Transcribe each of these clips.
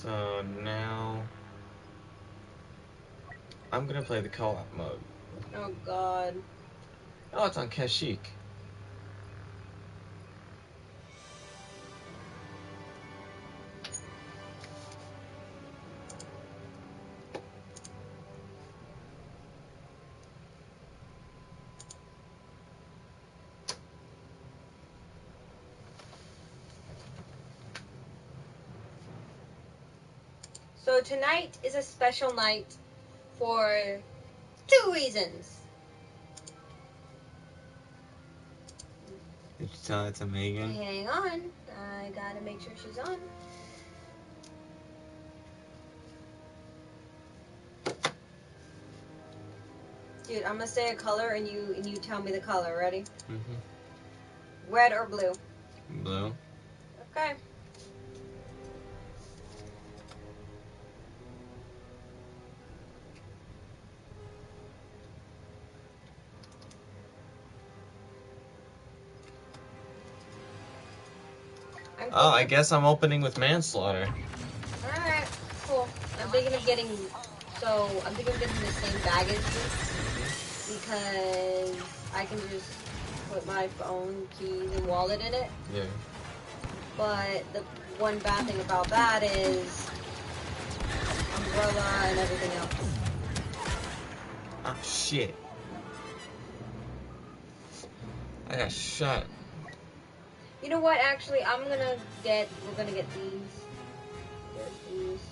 So now I'm gonna play the co-op mode. Oh God. Oh, it's on Kashyyyk. So tonight is a special night for 2 reasons. Did you tell it to Megan? Hang on. I gotta make sure she's on. Dude, I'm gonna say a color and you tell me the color. Ready? Mm-hmm. Red or blue? Blue. Okay. Oh, I guess I'm opening with manslaughter. Alright, cool. I'm thinking of getting the same baggage because I can just put my phone, keys, and wallet in it. Yeah. But the one bad thing about that is umbrella and everything else. Oh shit. I got shot. You know what? Actually, we're gonna get these. There's these.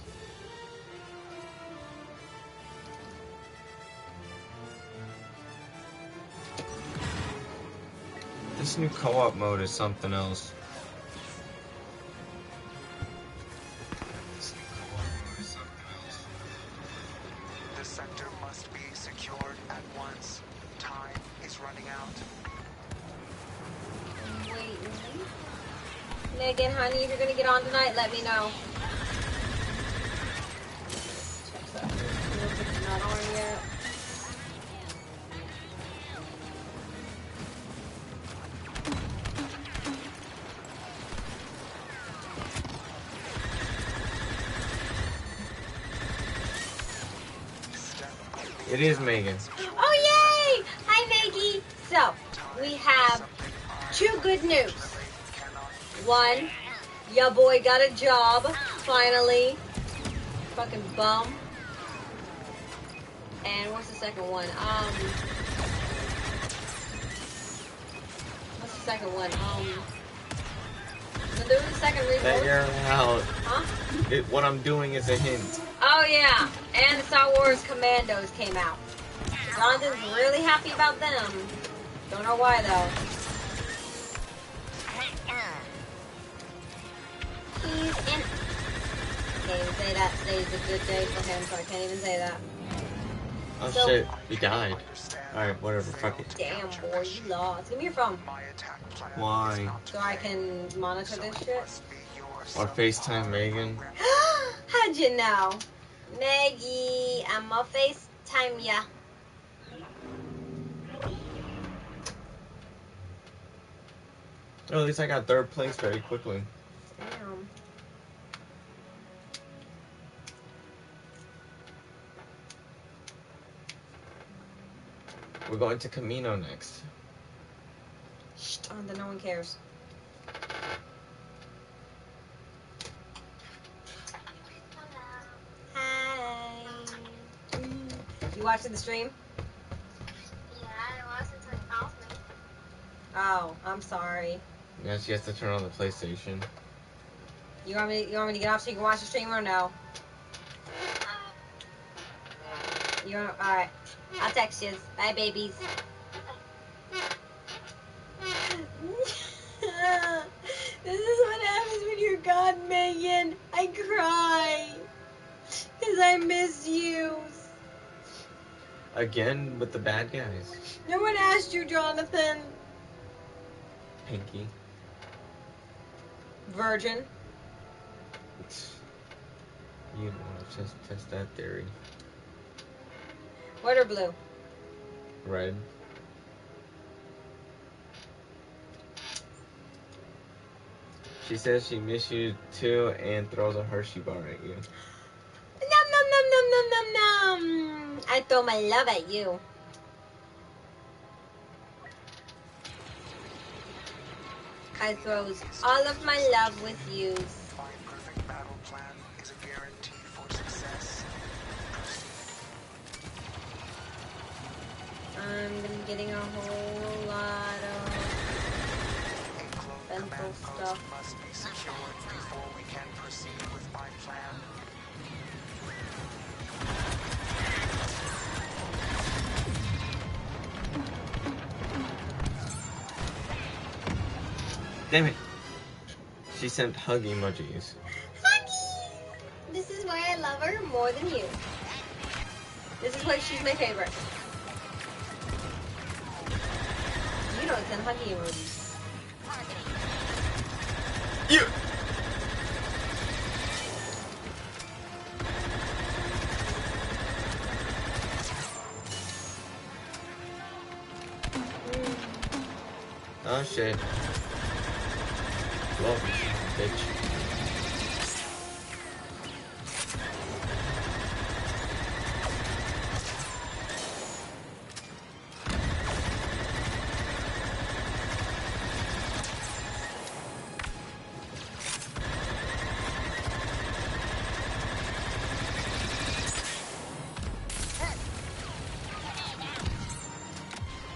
This new co-op mode is something else. The sector must be secured at once. Time is running out. Wait. Megan, honey, if you're gonna get on tonight, let me know. Check that. It's not on yet. It is Megan. Oh, yay! Hi, Maggie. So, we have 2 good news. One, your boy got a job, finally. Fucking bum. And what's the second one? What's the second one? So there was a second reason. That you're out. Huh? What I'm doing is a hint. Oh yeah, and Star Wars Commandos came out. Jonathan's really happy about them. Don't know why though. He's in. Can't even say that. Today's a good day for him, so I can't even say that. Oh So- shit, he died. Alright, whatever, fuck it. Damn boy, you lost. Give me your phone Why? so I can monitor this shit. Or FaceTime Megan. How'd you know? Maggie, I'ma FaceTime ya. Oh, at least I got 3rd place very quickly. Damn. We're going to Camino next. Shh, then no one cares. Hi. You watching the stream? Yeah, I wasn't until you off me. Oh, I'm sorry. Now she has to turn on the PlayStation. You want me to get off so you can watch the stream or no? Alright. I'll text you. Bye, babies. This is what happens when you're gone, Megan. I cry. Because I miss you. Again with the bad guys. No one asked you, Jonathan. Pinky. Virgin. You don't want to test that theory. White or blue? Red. She says she miss you too and throws a Hershey bar at you. Nom nom nom nom nom nom nom. I throw my love at you. I throws all of my love with you. My perfect battle plan is a guarantee for success. I'm getting a whole lot of A closed Bento command stuff. post must be secured before we can proceed with my plan. Damn it. She sent hug emojis. Huggy! This is why I love her more than you. This is why she's my favorite. You don't send huggy emojis. You! Oh shit. Love you, bitch.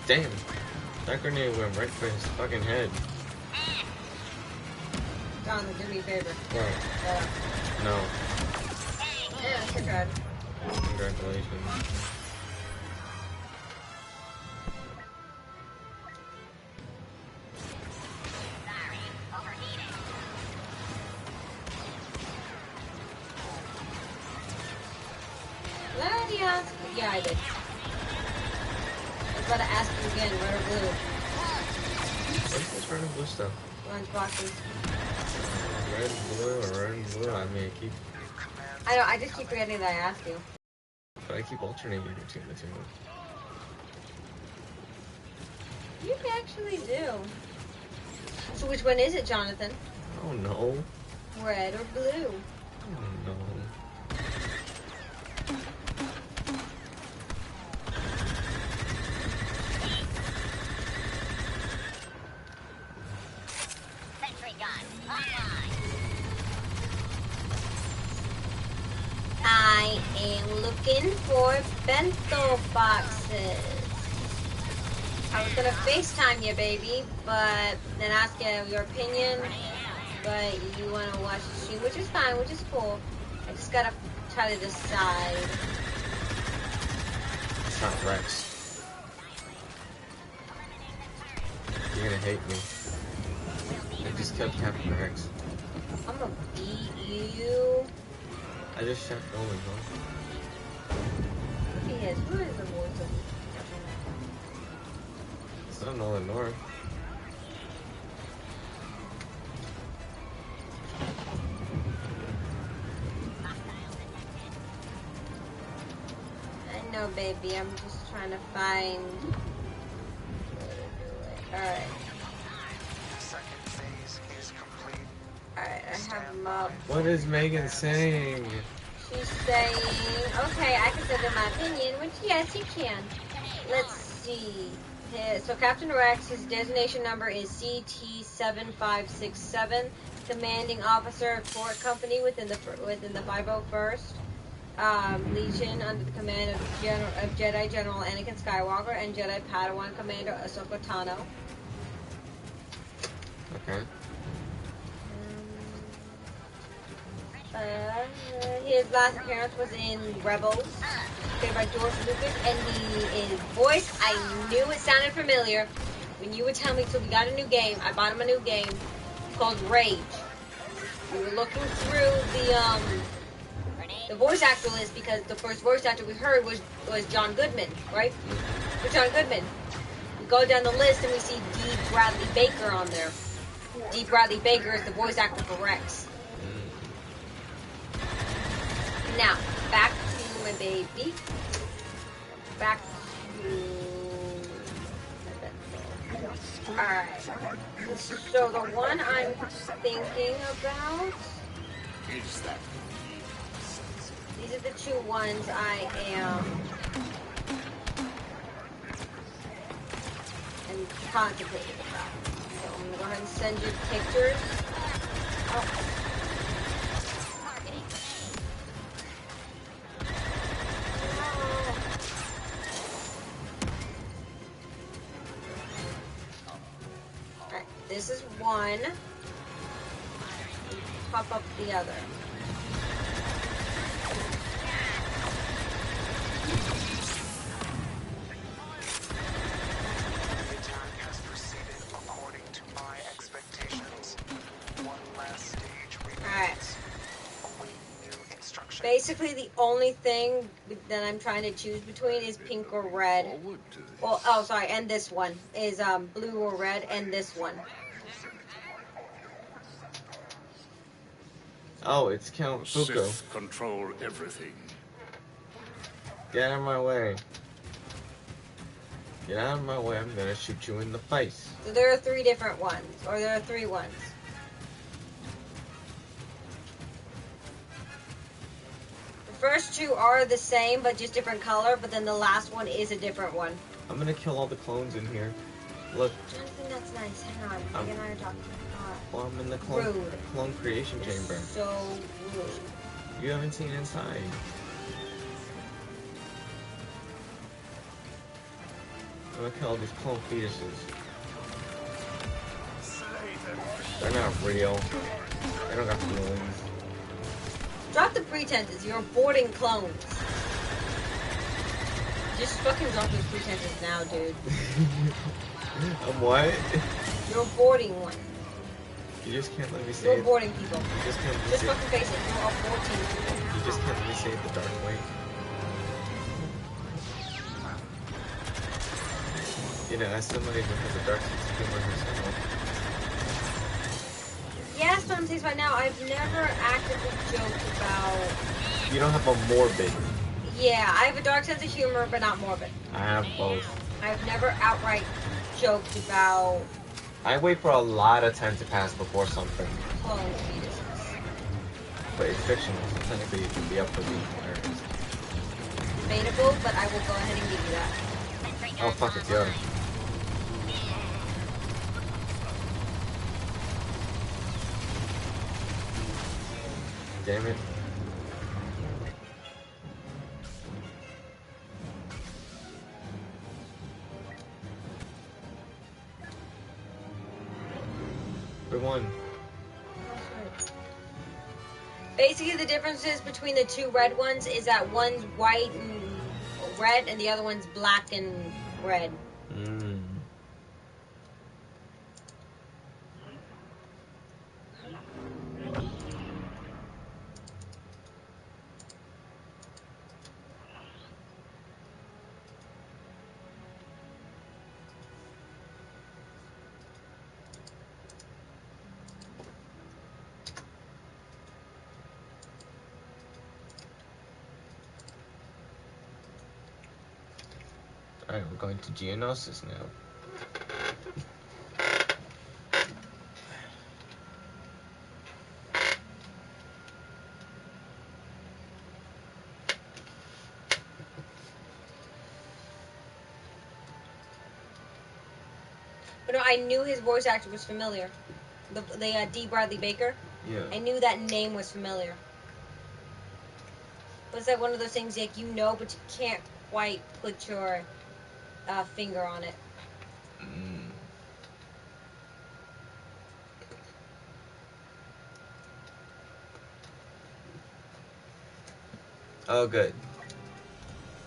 Damn. That grenade went right for his fucking head. Jonathan, do me a favor. What? No. Yeah, sure God. Congratulations. Gladius. Yeah, I did. I was about to ask you again, red or blue? What's this red and blue stuff? Lunchboxes. Red and blue or red and blue? I mean, I keep, I know, I just keep forgetting that I asked you. but I keep alternating between the two. You actually do. So which one is it, Jonathan? Oh no. Red or blue? Oh no. I am looking for bento boxes. I was gonna FaceTime you, baby, but then ask you your opinion. But you wanna watch the stream, which is fine, which is cool. I just gotta try to decide. It's not Rex. You're gonna hate me. I just kept Captain Rex. I'm gonna beat you. I just shot Nolan, though. Look at his. Who is the voice of? It's not Nolan North. I know, baby. I'm just trying to find. Alright. The second phase is complete. Alright, I have them up. What is Megan saying? She's saying, okay, I can send her my opinion, which, yes, you can. Let's see. So Captain Rex, his designation number is CT-7567, commanding officer, Fort Company within the 501st Legion, under the command of Jedi General Anakin Skywalker and Jedi Padawan Commander Ahsoka Tano. Okay. His last appearance was in Rebels, played by George Lucas, and his voice, I knew it sounded familiar. When you would tell me, so we got a new game, I bought him a new game called Rage. We were looking through the voice actor list because the first voice actor we heard was John Goodman, right? For John Goodman. We go down the list and we see D. Bradley Baker on there. D. Bradley Baker is the voice actor for Rex. Now, back to my baby. Back to my bento. Alright. So the one I'm thinking about, these are the two ones I am contemplating about. So I'm gonna go ahead and send you pictures. Oh. Alright, this is one. Pop up the other. The attack has proceeded according to my expectations. One last stage remains. Alright. Awaiting new instructions. Basically, the only thing that I'm trying to choose between is pink or red. Well, oh, sorry, and this one is blue or red, and this one. Oh, it's Count Fuko. Sith control everything. Get out of my way. Get out of my way, I'm gonna shoot you in the face. So there are three different ones, or there are three ones. The first two are the same, but just different color, but then the last one is a different one. I'm gonna kill all the clones in here. Look, Jonathan, that's nice. Hang on. I'm- Megan and I are talking. well, I'm in the Rude. clone creation chamber. So rude. You haven't seen inside. I'm gonna kill all these clone fetuses. They're not real. They don't got feelings. Drop the pretenses. You're aborting clones. Just fucking drop those pretenses now, dude. I'm what? You're aborting one. You just can't let me say You're it. aborting people. You just can't let me Just say fucking face it. You're aborting people. You just can't let me say it the dark way. You know, as somebody who has a dark sense of humor herself. Yes, what I'm saying right now, I've never actively joked about. You don't have a morbid. Yeah, I have a dark sense of humor, but not morbid. I have both. I've never outright joked about I wait for a lot of time to pass before something. clone fetuses. But it's fictional, so technically it can be up for being hilarious. Debatable, but I will go ahead and give you that. Oh fuck, it's Yoda. Damn it. We won. Basically, the differences between the two red ones is that one's white and red, and the other one's black and red. Mm. Alright, we're going to Geonosis now. But no, I knew his voice actor was familiar. The D. Bradley Baker. Yeah. I knew that name was familiar. But it's like one of those things like you know, but you can't quite put your finger on it. Mm. Oh, good.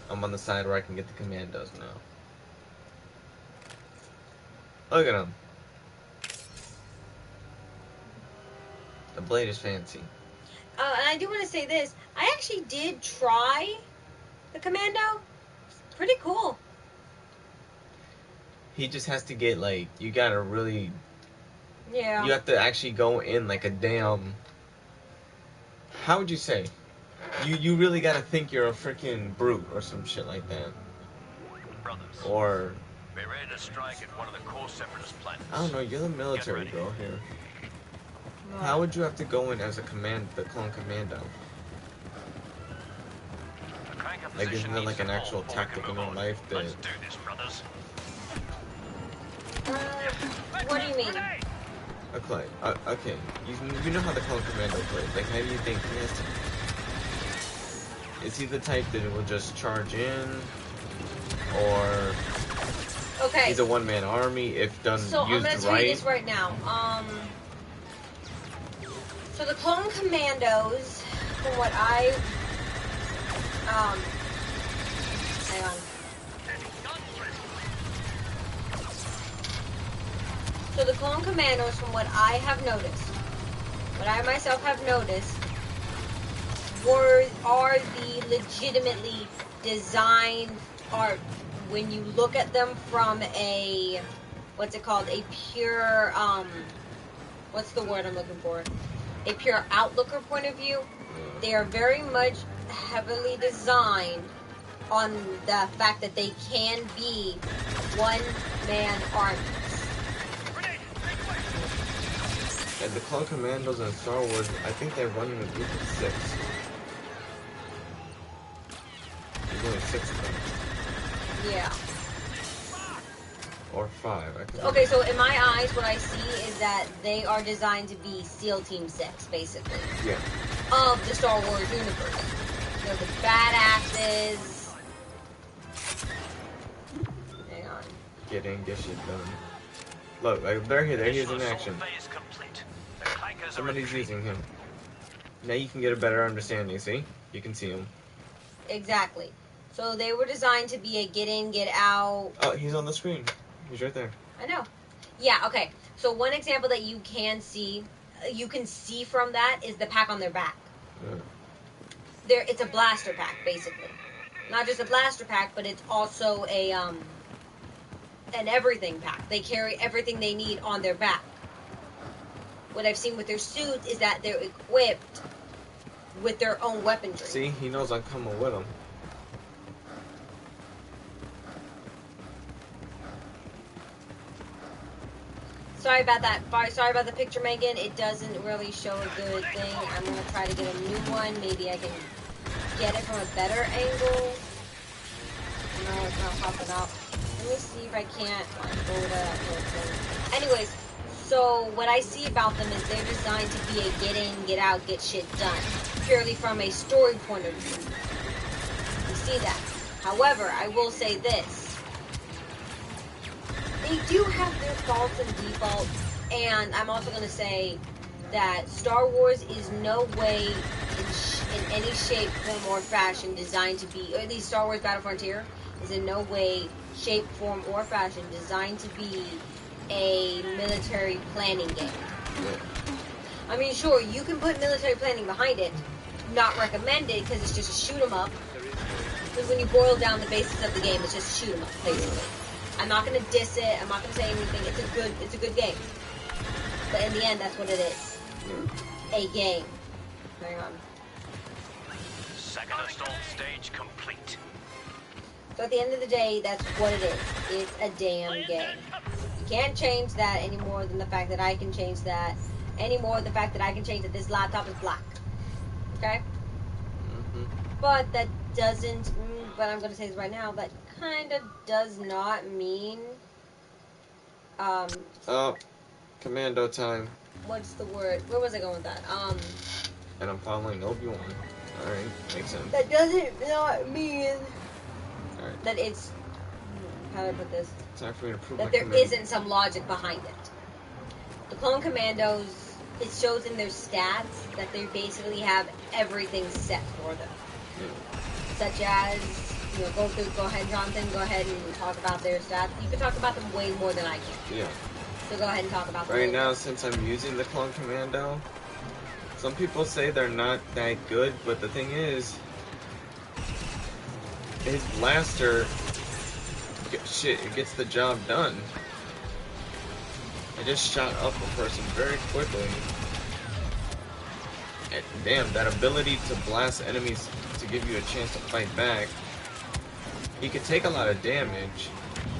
I'm on the side where I can get the Commandos now. Look at them. The blade is fancy. And I do want to say this. I actually did try the Commando. Pretty cool. He just has to get, like, you gotta really... Yeah. You have to actually go in like a damn... How would you say? You really gotta think you're a freaking brute or some shit like that. Or We're ready to strike at one of the core separatist planets. I don't know, you're the military girl here. How would you have to go in as the clone commando? Like, isn't there like an actual tactic in real life that... Let's do this, brothers. What do you mean? Okay, you know how the clone commando plays. Like, how do you think he has to... Is he the type that will just charge in? Or... Okay. He's a one-man army if done used right? So I'm gonna tell you this right now. So the clone commandos, from what I... hang on. So the clone commandos, from what I have noticed, what I myself have noticed, are the legitimately designed art when you look at them from a, what's it called, a pure, what's the word I'm looking for? A pure outlooker point of view. They are very much heavily designed on the fact that they can be one-man armies. And the clone commandos in Star Wars, I think they run in a group of 6. There's only 6 of them. Yeah. Or 5. Okay, so in my eyes, what I see is that they are designed to be SEAL Team 6, basically. Yeah. Of the Star Wars universe. You know, the badasses. Hang on. Get in, get shit done. Look, like, they're here. He's in action. Somebody's using him. Now you can get a better understanding, see? You can see him. Exactly. So they were designed to be a get in, get out. Oh, he's on the screen. He's right there. I know. Yeah, okay. So one example that you can see from that is the pack on their back. Yeah. It's a blaster pack, basically. Not just a blaster pack, but it's also an everything pack. They carry everything they need on their back. What I've seen with their suits is that they're equipped with their own weaponry. See, he knows I'm coming with him. Sorry about that. Sorry about the picture, Megan. It doesn't really show a good thing. I'm going to try to get a new one. Maybe I can get it from a better angle. No, it's not popping up. Let me see if I can't go to that thing. Anyways, so what I see about them is they're designed to be a get in, get out, get shit done. Purely from a story point of view. You see that. However, I will say this. They do have their faults and defaults, and I'm also going to say that Star Wars is no way in any shape, form, or fashion designed to be, or at least Star Wars Battlefront is in no way, shape, form, or fashion designed to be a military planning game. I mean, sure, you can put military planning behind it, not recommended because it's just a shoot 'em up. Because when you boil down the basis of the game, it's just a shoot 'em up, basically. I'm not going to diss it. I'm not going to say anything. It's a good game. But in the end, that's what it is. A game. Hang on. Second assault stage complete. So at the end of the day, that's what it is. It's a damn game. You can't change that any more than the fact that I can change that. Any more than the fact that I can change that this laptop is black. Okay? But that doesn't, but I'm going to say this right now, that kind of does not mean, oh, commando time. What's the word? Where was I going with that? And I'm following Obi-Wan. Alright, makes sense. That doesn't not mean that it's, how do I put this? Time for me to prove that my there command. isn't some logic behind it. The clone commandos, it shows in their stats that they basically have everything set for them. Such as, you know, go ahead, Jonathan, go ahead and talk about their stats. You can talk about them way more than I can. Yeah. So go ahead and talk about them. Right now, since I'm using the clone commando, some people say they're not that good, but the thing is, his blaster, it gets the job done. I just shot up a person very quickly. And damn, that ability to blast enemies to give you a chance to fight back. He could take a lot of damage.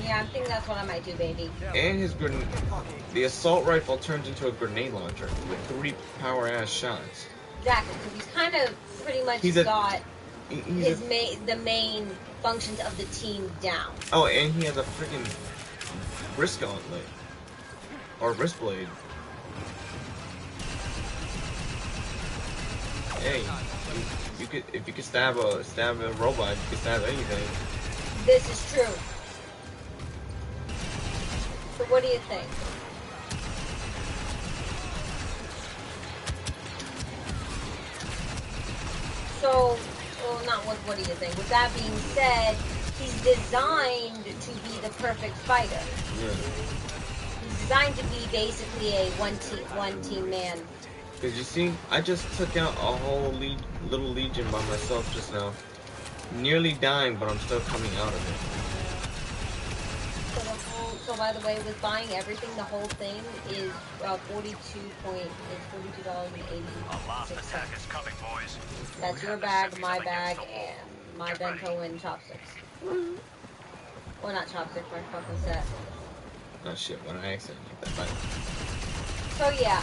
Yeah, I think that's what I might do, baby. And the assault rifle turns into a grenade launcher with 3 power-ass shots. Exactly, because he's kind of pretty much got the main functions of the team down. Oh, and he has a freaking wrist gauntlet. Or wrist blade. Hey, you could if you could stab a robot, you could stab anything. This is true. So what do you think? So, well, not what do you think? With that being said, he's designed to be the perfect fighter. Yeah. He's designed to be basically a one team man. Because you see, I just took out a whole little legion by myself just now. Nearly dying, but I'm still coming out of it. So by the way, with buying everything, the whole thing is $42.80. A last attack is coming, boys. That's your bag, my bag, and my bento and chopsticks. Well, not chopsticks, my fucking set. Oh shit, when I accidentally hit that button. So yeah,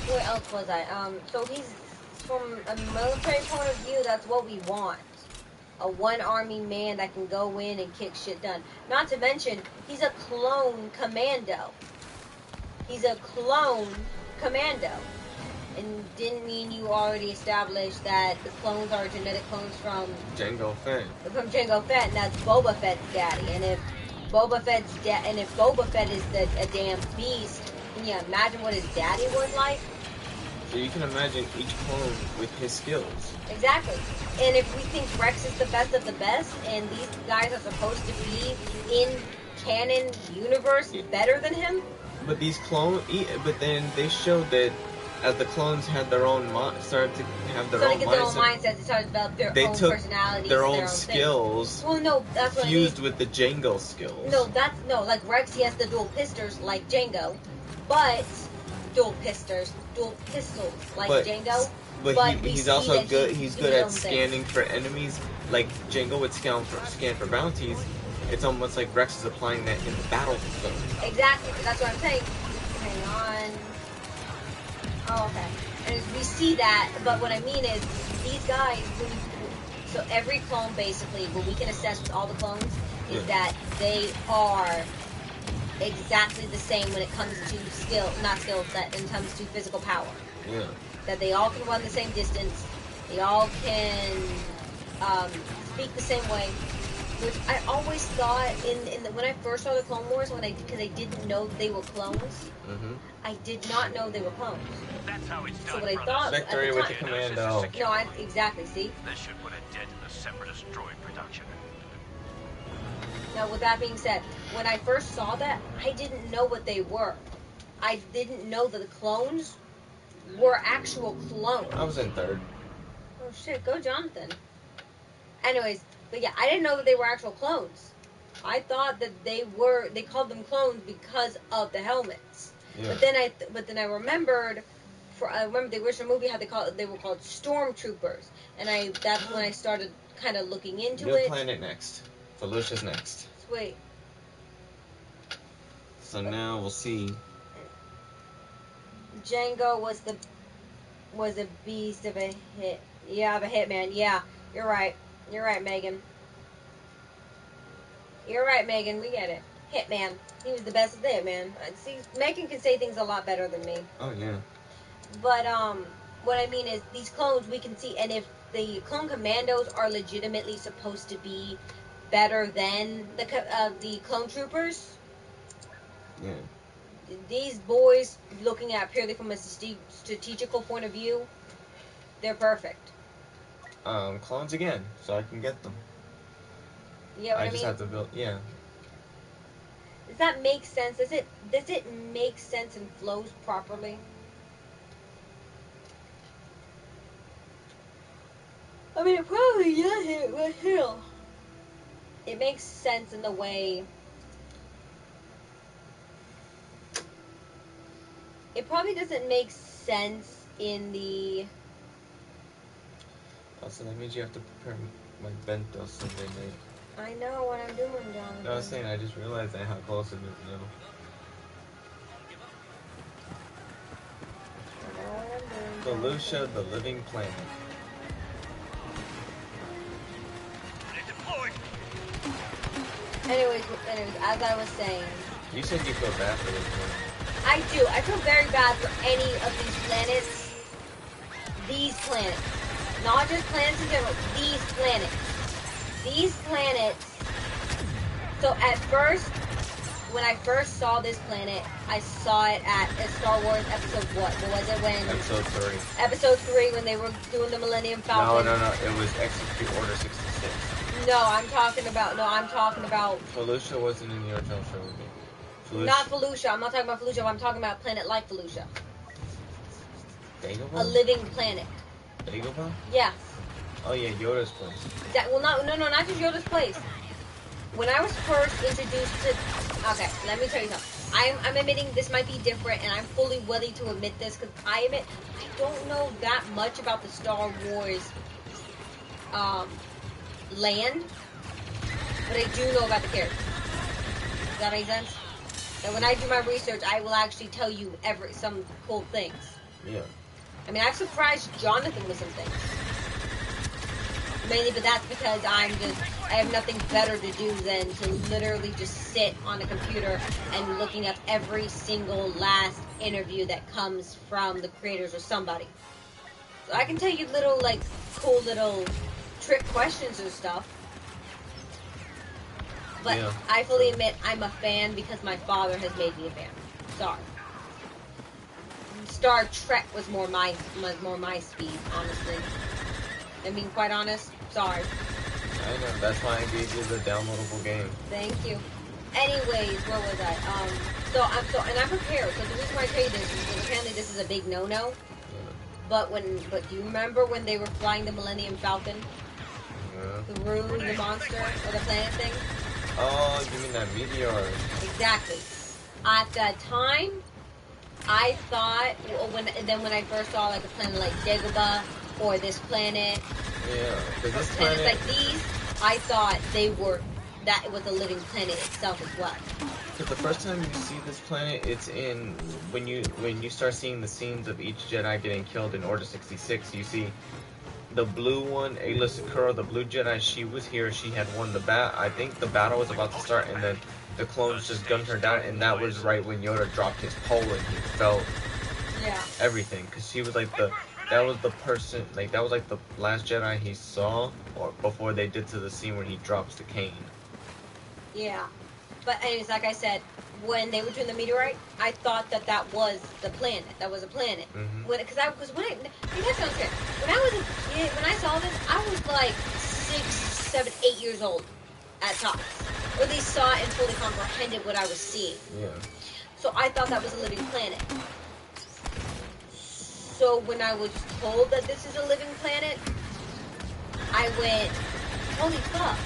where else was I? So he's, from a military point of view, that's what we want. A one-army man that can go in and kick shit done. Not to mention, he's a clone commando. He's a clone commando. And didn't mean you already established that the clones are genetic clones from Jango Fett. From Jango Fett, and that's Boba Fett's daddy. And if Boba Fett is a damn beast, can you imagine what his daddy was like? So you can imagine each clone with his skills. Exactly. And if we think Rex is the best of the best, and these guys are supposed to be in canon universe better than him, but then they showed that as the clones had their own started to have their own mindsets, they started to develop their own personalities, their own skills. Well, no, that's what fused with the Jango skills. No, like Rex, he has the dual pistols like Jango, but dual pistols like Jango. But he's also good. He's good at scanning for enemies, like Jango would scan for bounties. It's almost like Rex is applying that in the battle zone. Exactly. That's what I'm saying. Hang on. Oh, okay. And we see that, but what I mean is, these guys, so every clone basically, what we can assess with all the clones, is that they are exactly the same when it comes to that in comes to physical power. Yeah. That they all can run the same distance, they all can speak the same way. Which I always thought when I first saw the Clone Wars, because I didn't know they were clones. Mm-hmm. I did not know they were clones. That's how it's done, so what I thought Victory with the Commando. No, exactly. See. This should put a dent in the Separatist droid production. Now, with that being said, when I first saw that, I didn't know what they were. I didn't know that the clones were actual clones. I was in third. Oh shit! Go Jonathan. Anyways. But yeah, I didn't know that they were actual clones. I thought that they called them clones because of the helmets. Yeah. But then I remembered the original movie how they were called stormtroopers. And that's when I started kind of looking into it. New planet next. Felucia's next. Sweet. So now we'll see. Jango was a beast of a hit. Yeah, of a hitman. Yeah, you're right. You're right, Megan. You're right, Megan. We get it. Hitman. He was the best of the Hitman. See, Megan can say things a lot better than me. Oh, yeah. But, what I mean is, these clones we can see, and if the clone commandos are legitimately supposed to be better than the clone troopers, yeah. These boys, looking at purely from a strategical point of view, they're perfect. Clones again, so I can get them. Yeah, I just have to build. Yeah. Does that make sense? Does it make sense and flows properly? I mean, it probably does but still. It makes sense in the way. It probably doesn't make sense in the. Also, that means you have to prepare my bento Sunday night. I know what I'm doing, Jonathan. No, I was saying, I just realized that how close it is now. I know what I'm doing. Felucia, the living planet. Anyways, as I was saying, You said you feel bad for this one. I do. I feel very bad for any of these planets. These planets. Not just planets in general. These planets. These planets. So at first, when I first saw this planet, I saw it at Star Wars episode what? What was it when? Episode 3. Episode 3 when they were doing the Millennium Falcon. No. It was Execute Order 66. No, I'm talking about. Felucia wasn't in the original trilogy. Not Felucia. I'm not talking about Felucia. I'm talking about a planet like Felucia. Dagobah? A living planet. Dagobah? Yeah. Oh yeah, Yoda's place. Not just Yoda's place. When I was first introduced to, okay, let me tell you something. I'm admitting this might be different, and I'm fully willing to admit this because I admit I don't know that much about the Star Wars land, but I do know about the characters. Does that make sense? And when I do my research, I will actually tell you some cool things. Yeah. I mean, I've surprised Jonathan with some things. Mainly, but that's because I have nothing better to do than to literally just sit on a computer and looking up every single last interview that comes from the creators or somebody. So I can tell you little, cool little trick questions and stuff. But Yeah. I fully admit I'm a fan because my father has made me a fan. Sorry. Star Trek was more my speed, honestly. And being quite honest, sorry. I know, that's why I gave you the downloadable game. Thank you. Anyways, where was I? And I'm prepared. So the reason why I tell you this is because apparently this is a big no-no. Yeah. But do you remember when they were flying the Millennium Falcon through the monster or the planet thing? Oh, you mean that meteor? Exactly. At that time, I thought when I first saw a planet like Dagobah or this planet, Yeah, because this planets planet. like these, I thought that it was a living planet itself as well. Because the first time you see this planet, it's in when you start seeing the scenes of each Jedi getting killed in Order 66. You see the blue one, Ayla Secura, the blue Jedi. She was here. She had won the I think the battle was about to start, and then the clones just gunned her down, and that was right when Yoda dropped his pole and he felt everything. Because she was that was the last Jedi he saw, or before they did to the scene where he drops the cane. Yeah. But anyways, like I said, when they were doing the meteorite, I thought that was the planet. That was a planet. Mm-hmm. When I was a kid, when I saw this, I was like 6, 7, 8 years old at tops. Or at least saw it and fully comprehended what I was seeing. Yeah. So I thought that was a living planet. So when I was told that this is a living planet, I went, holy fuck.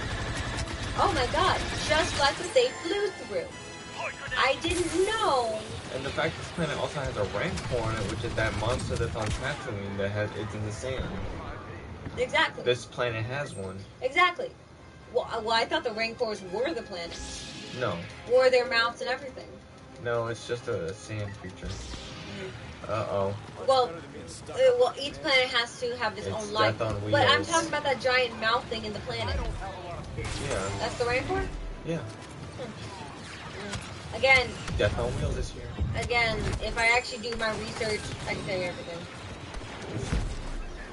Oh my god, just like what they flew through. I didn't know. And the fact this planet also has a rancor on it, which is that monster that's on Tatooine it's in the sand. Exactly. This planet has one. Exactly. Well, I thought the rancors were the planets. No. Were their mouths and everything. No, it's just a sand creature. Uh-oh. Well, each planet has to have its own life. Death on But I'm wheels. talking about that giant mouth thing in the planet. Yeah. That's the rancor? Yeah. Again, Death on Wheels this year. Again, if I actually do my research, I can tell you everything.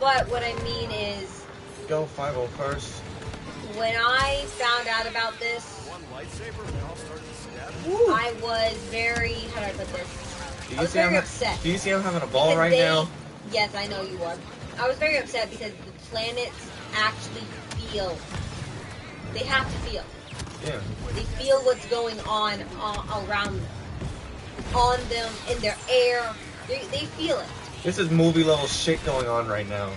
But what I mean is, Go 501st. when I found out about this, I was very, how do I put this? I was very upset. Do you see I'm having a ball Because right now? Yes, I know you are. I was very upset because the planets actually feel. They have to feel. Yeah. They feel what's going on around them. On them, in their air. They feel it. This is movie level shit going on right now.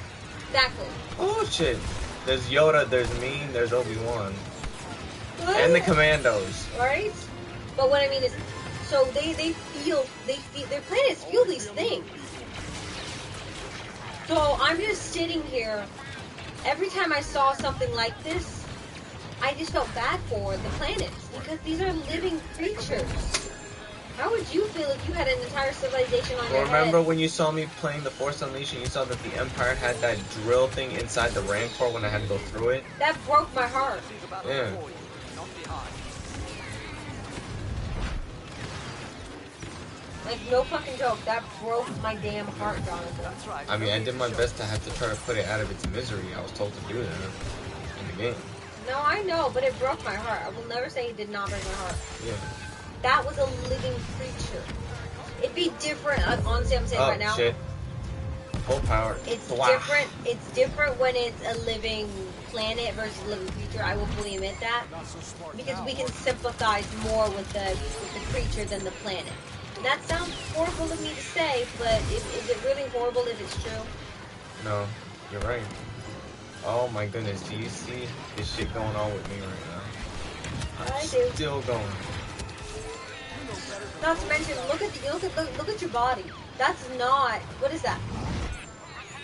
Exactly. Oh shit. There's Yoda, there's me, there's Obi-Wan. And the Commandos. Right? But what I mean is, so they feel, their planets feel these things. So I'm just sitting here, every time I saw something like this, I just felt bad for the planets because these are living creatures. How would you feel if you had an entire civilization on your head? Remember when you saw me playing the Force Unleashed and you saw that the Empire had that drill thing inside the Rancor when I had to go through it? That broke my heart. Yeah. Like, no fucking joke. That broke my damn heart, Jonathan. I mean, I did my best to have to try to put it out of its misery. I was told to do that in the game. No, I know, but it broke my heart. I will never say it did not break my heart. Yeah. That was a living creature. It'd be different. Honestly, I'm saying right now. Oh, shit. Full power. It's Wow. different. It's different when it's a living planet versus a living creature. I will fully admit that, because we can sympathize more with the creature than the planet. And that sounds horrible of me to say, but is it really horrible if it's true? No, you're right. Oh my goodness, do you see this shit going on with me right now? I do. Still going. Not to mention, look at your body. That's not. What is that?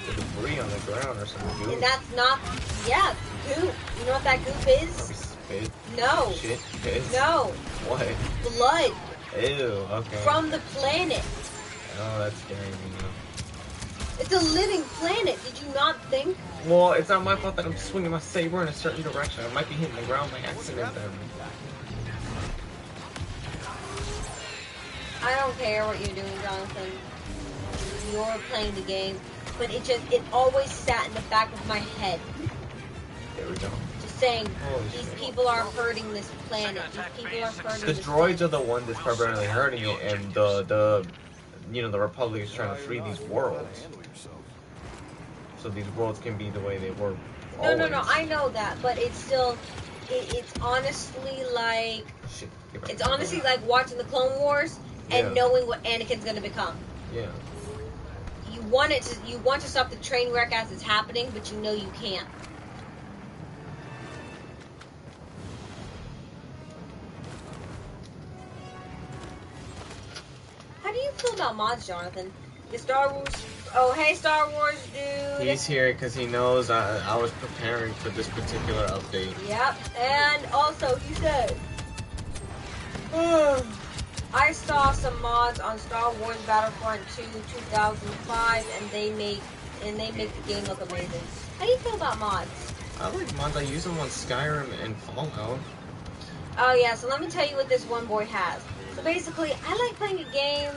The debris on the ground or something. And that's not. Yeah, goop. You know what that goop is? Spit. No. Shit. Piss. No. What? Blood Ew. Okay. from the planet. Oh, that's scary. You know. It's a living planet. Did you not think? Well, it's not my fault that I'm swinging my saber in a certain direction. I might be hitting the ground by accident then. I don't care what you're doing, Jonathan. You're playing the game, but it always sat in the back of my head. There we go. Just saying, Holy these shit. people are hurting this planet. These people are hurting The this droids are the one that's primarily hurting it, and the Republic is trying to free these worlds. So these worlds can be the way they were always. No, I know that, but it's still, it's honestly like, Shit, it's honestly like watching the Clone Wars and Yeah. knowing what Anakin's gonna become. Yeah. You want to stop the train wreck as it's happening, but you know you can't. How do you feel about mods, Jonathan? The Star Wars. Oh, hey, Star Wars dude. He's here because he knows I was preparing for this particular update. Yep, and also he said, I saw some mods on Star Wars Battlefront 2 2005, and they make the game look amazing. How do you feel about mods? I like mods. I use them on Skyrim and Fallout. Oh yeah, so let me tell you what this one boy has. So basically, I like playing a game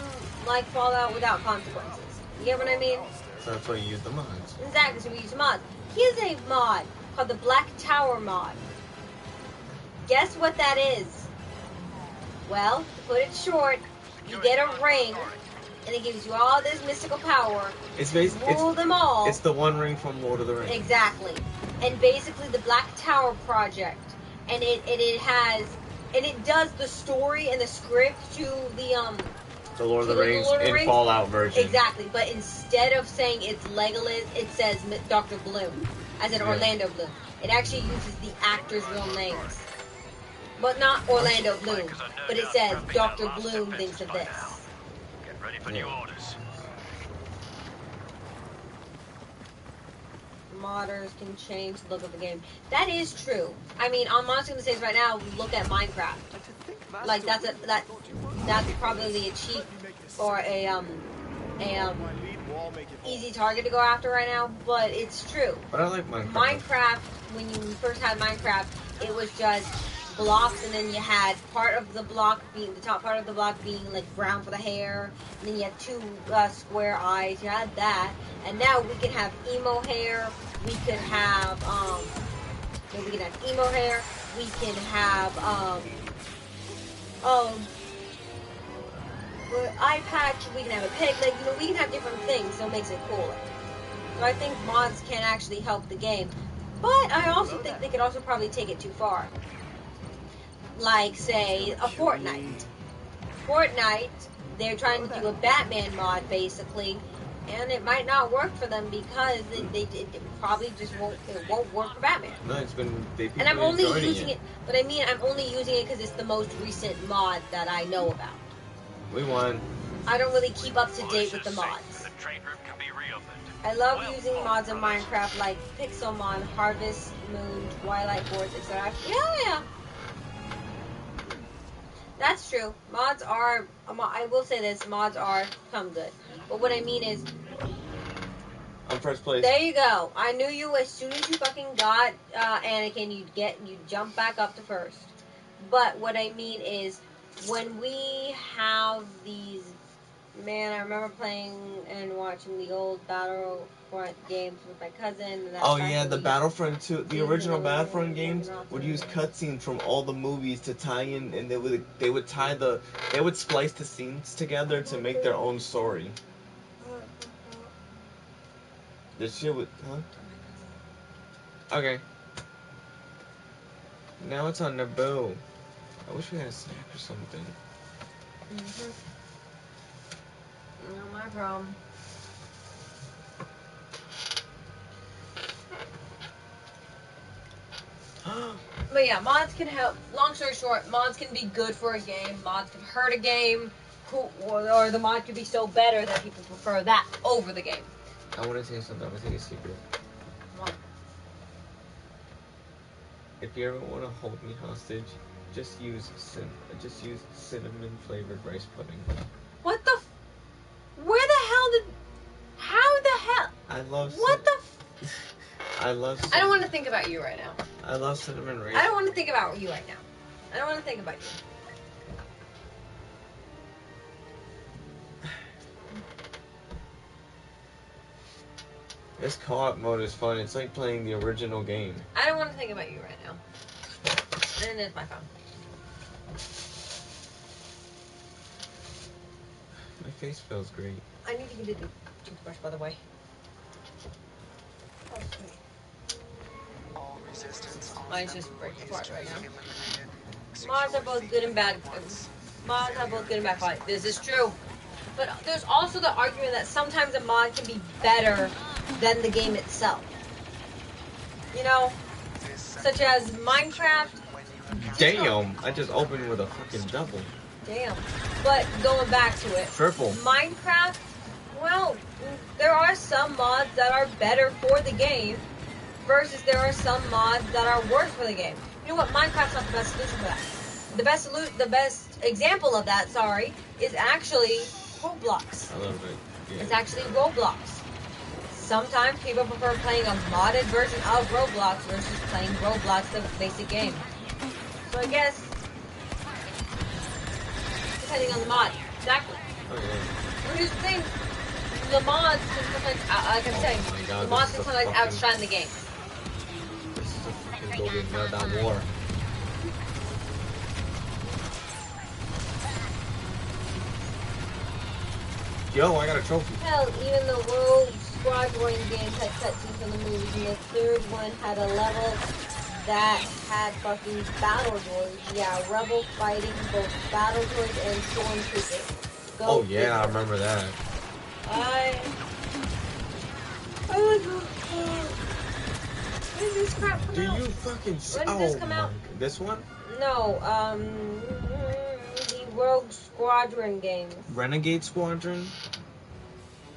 like Fallout without consequences. You get what I mean? So that's why you use the mods. Exactly, so we use mods. He has a mod called the Black Tower mod. Guess what that is? Well, to put it short, you get a ring, and it gives you all this mystical power. It's Rule them all. It's the One Ring from Lord of the Rings. Exactly. And basically the Black Tower project. And it does the story and the script to The Lord of the the Rings Lord of the in Rings? Fallout version. Exactly, but instead of saying it's Legolas, it says Dr. Bloom, as in Yeah. Orlando Bloom. It actually uses the actors' real names. But not Orlando Bloom, but it says Dr. Bloom thinks of this. Get ready for new orders. Modders can change the look of the game. That is true. I mean, I'm honestly going to say this right now, look at Minecraft. Like, that's probably a cheap or a easy target to go after right now, but it's true. But I like Minecraft. Minecraft, when you first had Minecraft, it was just blocks, and then you had part of the block being, the top part of the block being like brown for the hair, and then you had two square eyes. You had that, and now we can have emo hair. We can have emo hair. We can have eye patch. We can have a peg leg. We can have different things, so it makes it cooler. So I think mods can actually help the game, but I also think they could also probably take it too far. Like, say, a Fortnite. Fortnite, they're trying to do a Batman mod, basically, and it might not work for them because it probably just won't work for Batman. No, And I'm only using it, but I mean, I'm only using it because it's the most recent mod that I know about. We won. I don't really keep up to date with the mods. The train route can be reopened. I love using mods in Minecraft like Pixelmon, Harvest Moon, Twilight Force, etc. Yeah. That's true. Mods are, I will say this, mods are come good. But what I mean is, I'm first place. there you go. I knew you as soon as you fucking got Anakin, you'd jump back up to first. But what I mean is, when we have these, man, I remember playing and watching the old Battlefront games with my cousin. And that Oh time yeah, when the we- Battlefront 2, the original Battlefront games Nothing. would use cutscenes from all the movies to tie in, and they would splice the scenes together to make their own story. This shit would, huh? Okay. Now it's on Naboo. I wish we had a snack or something. Not my problem. But yeah, mods can help. Long story short, mods can be good for a game. Mods can hurt a game. Or the mod could be so better that people prefer that over the game. I want to say something. I'm going to tell you a secret. What? If you ever want to hold me hostage, just use cinnamon flavored rice pudding. What the? Where the hell did? How the hell? I love. What the? I love. I don't want to think about you right now. I love cinnamon rice. I don't want to think about you right now. I don't want to think about you. This co-op mode is fun. It's like playing the original game. I don't want to think about you right now. And there's my phone. My face feels great. I need to get the toothbrush, by the way. Oh, sweet. All resistance on Mine's just breaking is apart to right be now. eliminated. Mods are both good and bad. Mods are both good and bad quality. This is true. But there's also the argument that sometimes a mod can be better than the game itself. You know? Such as Minecraft. Damn! I just opened with a fucking double. Damn. But going back to it. Triple. Minecraft, well, there are some mods that are better for the game versus there are some mods that are worse for the game. You know what? Minecraft's not the best solution for that. The best example of that, is actually Roblox. I love it. Yeah. It's actually Roblox. Sometimes people prefer playing a modded version of Roblox versus playing Roblox, the basic game. So I guess, depending on the mod. Exactly. Oh, yeah. But here's the thing, the mods can sometimes, like I'm saying, my God, the mods this can is a sometimes fucking- outshine the game. This is a fucking golden meltdown war. Yo, I got a trophy. Hell, even the Rogue Squadron games had cutscenes from the movies, and the third one had a level that had fucking battle droids. Yeah, rebel fighting both battle droids and stormtroopers. Go Oh yeah, figure. I remember that. I was when did this crap come Do out? you fucking When did this come out? This one? No, the Rogue Squadron games. Renegade Squadron?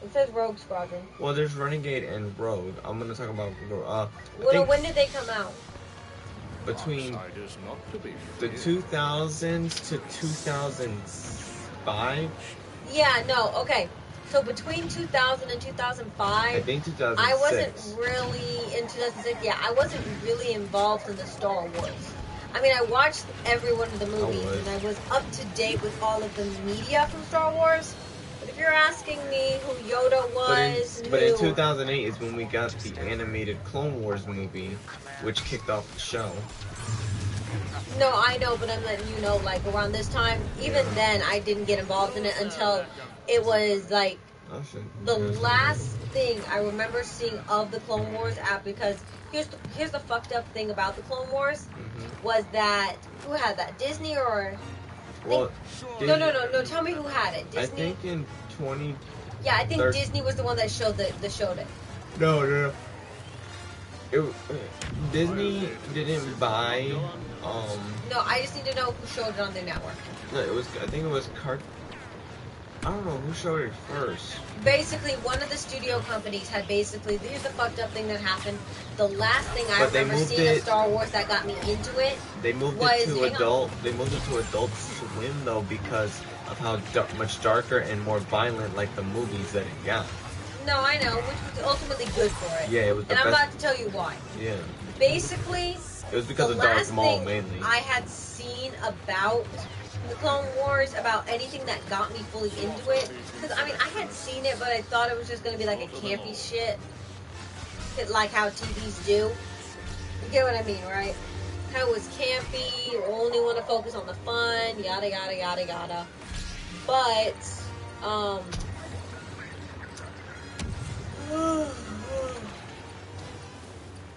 It says Rogue Squadron. Well, there's Renegade and Rogue. I'm gonna talk about I Well, think when did they come out? between Outside is not to be the feared. 2000s to 2005. Yeah, no, okay. So between 2000 and 2005, I think 2006. I wasn't really in 2006. Yeah, I wasn't really involved in the Star Wars. I mean, I watched every one of the movies, was. and I was up to date with all of the media from Star Wars. But if you're asking me who Yoda was, But in who 2008 is when we got the animated Clone Wars movie, which kicked off the show. no, I know, but I'm letting you know, like around this time, even then, I didn't get involved in it until it was like Oh shit. the last thing I remember seeing of the Clone Wars app, because here's the fucked up thing about the Clone Wars was that who had that, Disney or Well, no, tell me who had it, I Disney. think in 20. Yeah, I think Thir- Disney was the one that showed it. No. Disney didn't buy. No, I just need to know who showed it on their network. No, it was. I think it was I don't know who showed it first. Basically, one of the studio companies had basically, here's the fucked up thing that happened. The last thing I But they remember moved seeing of it- Star Wars that got me into it They moved was, it to hang on. adult. They moved it to Adult Swim though because of how much darker and more violent, like the movies that it got. No, I know, which was ultimately good for it. Yeah, it was the And I'm best. about to tell you why. Yeah, Basically, it was because the of Darth last Maul thing mainly. I had seen about the Clone Wars, about anything that got me fully into it, because I mean, I had seen it, but I thought it was just gonna be like a campy shit, like how TVs do. You get what I mean, right? How it was campy, only want to focus on the fun, yada yada yada yada. But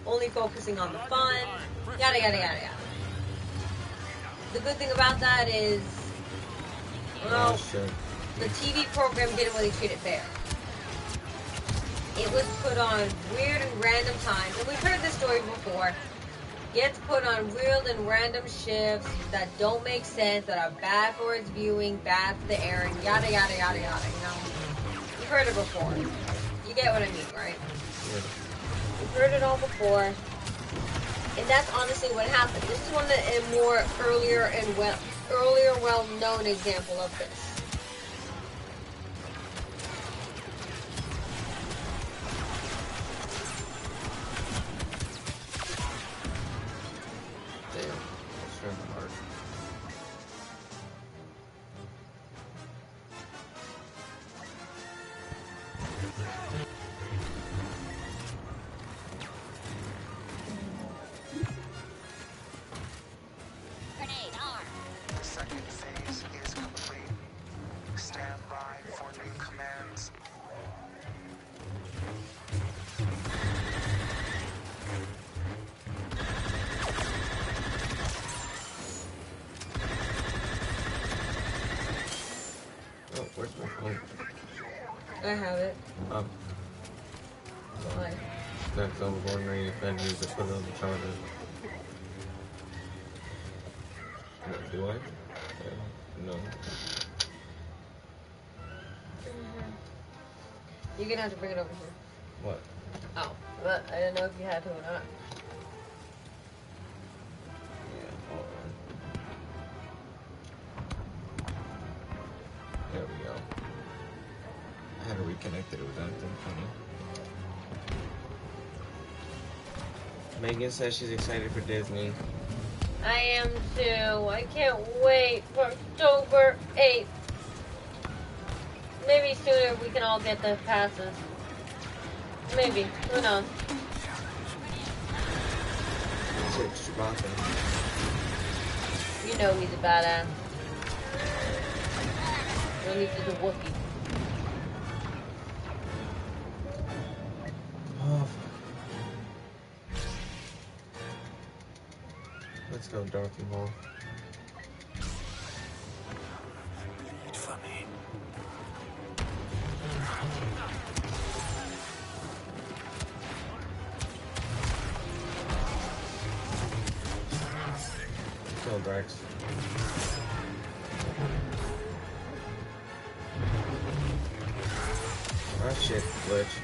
only focusing on the fun, yada yada yada yada. The good thing about that is, well, Oh shit. the TV program didn't really treat it fair. It was put on weird and random times, and we've heard this story before. Gets put on weird and random shifts that don't make sense, that are bad for its viewing, bad for the airing, yada yada yada yada. You know, you've heard it before. You get what I mean, right? Yeah. We've heard it all before, and that's honestly what happened. This is one of the more earlier well-known example of this. Damn. That's very hard. The second phase is complete. Stand by for new commands. Oh, where's my phone? I have it. Why? Next, I was wondering if I needed to put it on the charger. Do I? No. You're gonna have to bring it over here. What? Oh, but I didn't know if you had to or not. Yeah, hold on. There we go. I had to reconnect it with that thing funny. Megan says she's excited for Disney. I am too. I can't wait for October 8th. Maybe sooner we can all get the passes. Maybe. Who knows? It's Chewbacca. You know he's a badass. At least he's a Wookiee. Oh, let's go, Darth Maul. For me. Kill Drax. Ah shit, glitch.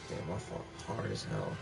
Damn, I fought hard as hell.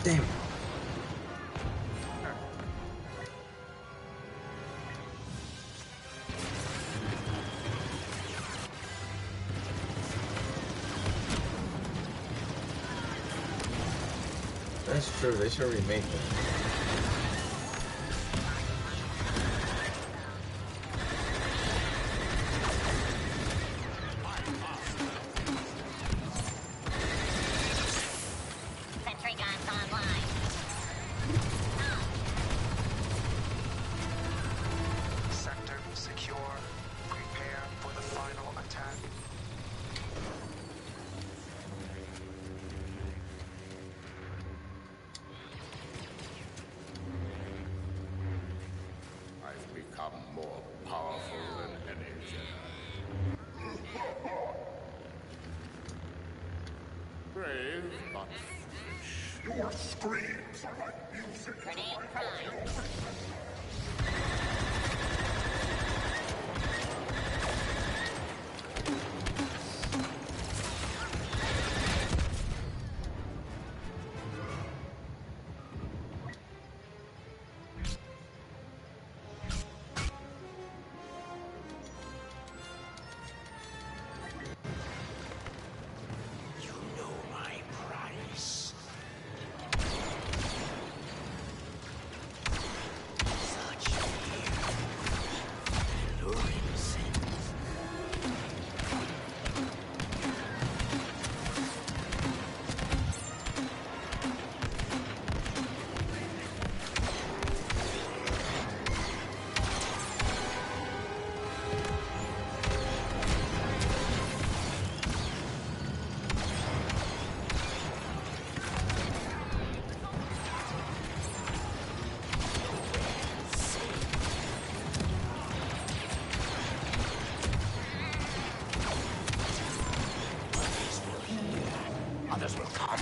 Damn. That's true. They should remake it. Sentry guns online. Sector secure. Prepare for the final attack. I've become more powerful than any Jedi. Brave, but foolish. Your screams are like music. Grenade prime. You know my price. Such fear. Alluring scent. Others will come.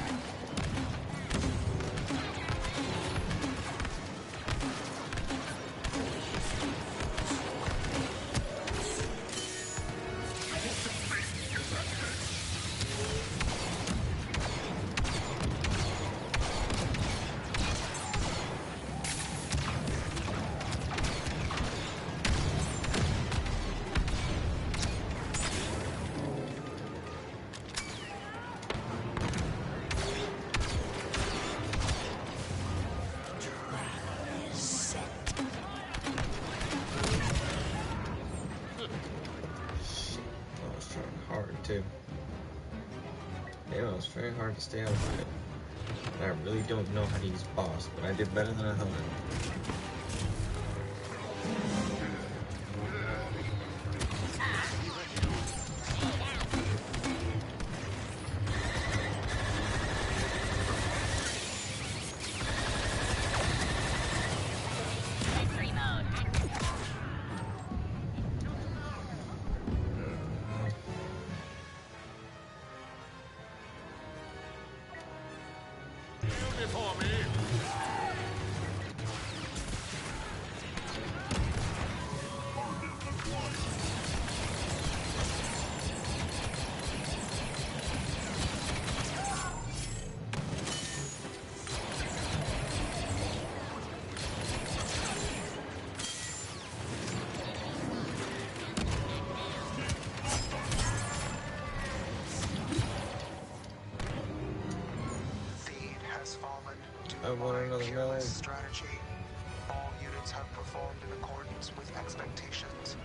I was trying hard too. Yeah, it was very hard to stay out of it. I really don't know how to use boss, but I did better than I thought. Sentry mode active. Before me. Theed has fallen due I to want my another careless melon. strategy. All units have performed in accordance with expectations.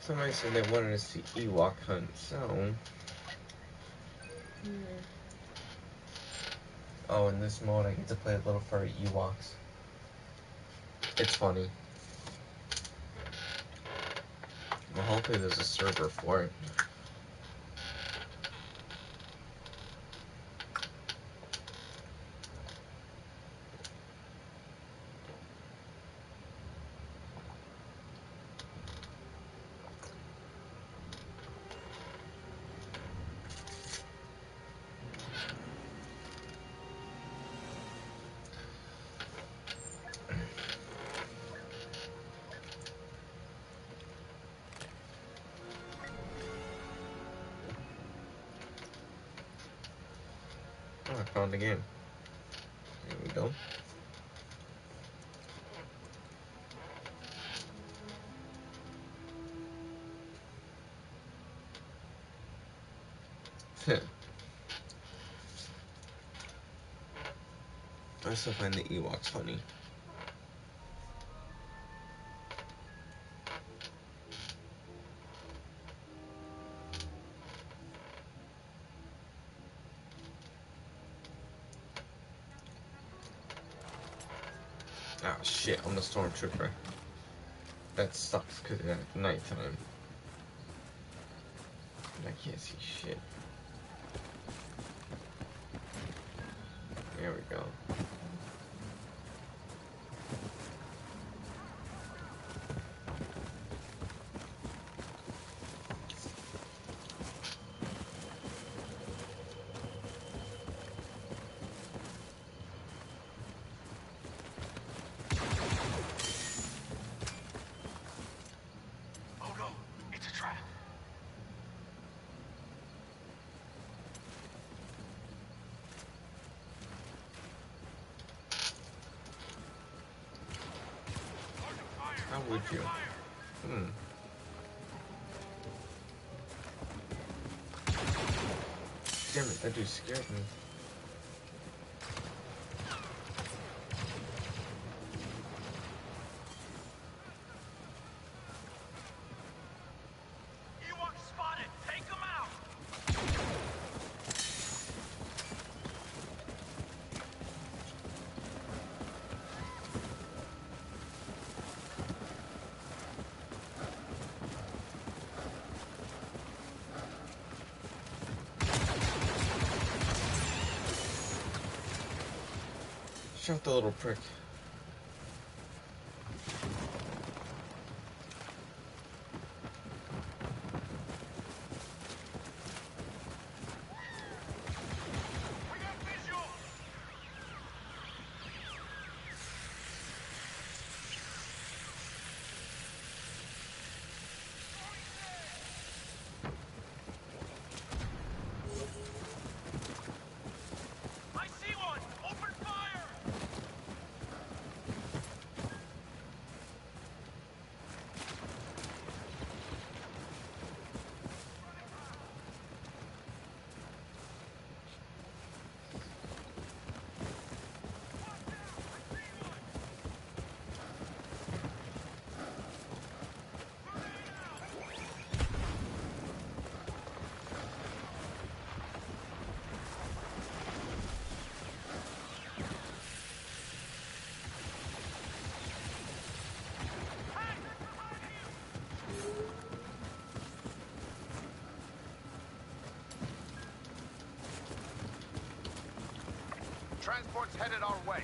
Somebody said they wanted to see Ewok hunt, so. Oh, in this mode, I get to play little furry Ewoks. It's funny. Well, hopefully there's a server for it. Oh, I found the game. There we go. I still find the Ewoks funny. Ah, shit, I'm the stormtrooper. That sucks because it's at nighttime. I can't see shit. There we go. Oh no, it's a trap. How would you? Damn it, that dude scared me. Ewok spotted. Take him out. Shut the little prick. We got visual. I see one. Open fire. Transport's headed our way.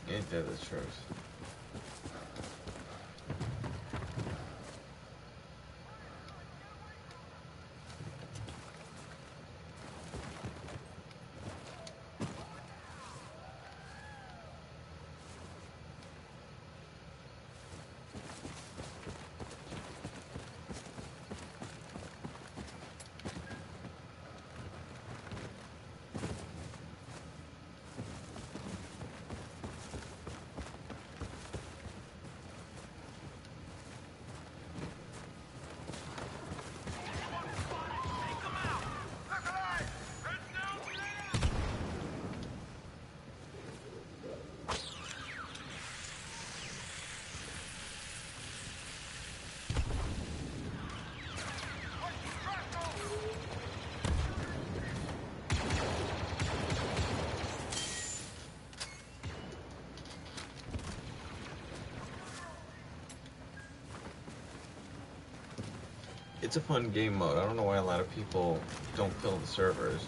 Ain't that the truth? It's a fun game mode. I don't know why a lot of people don't kill the servers.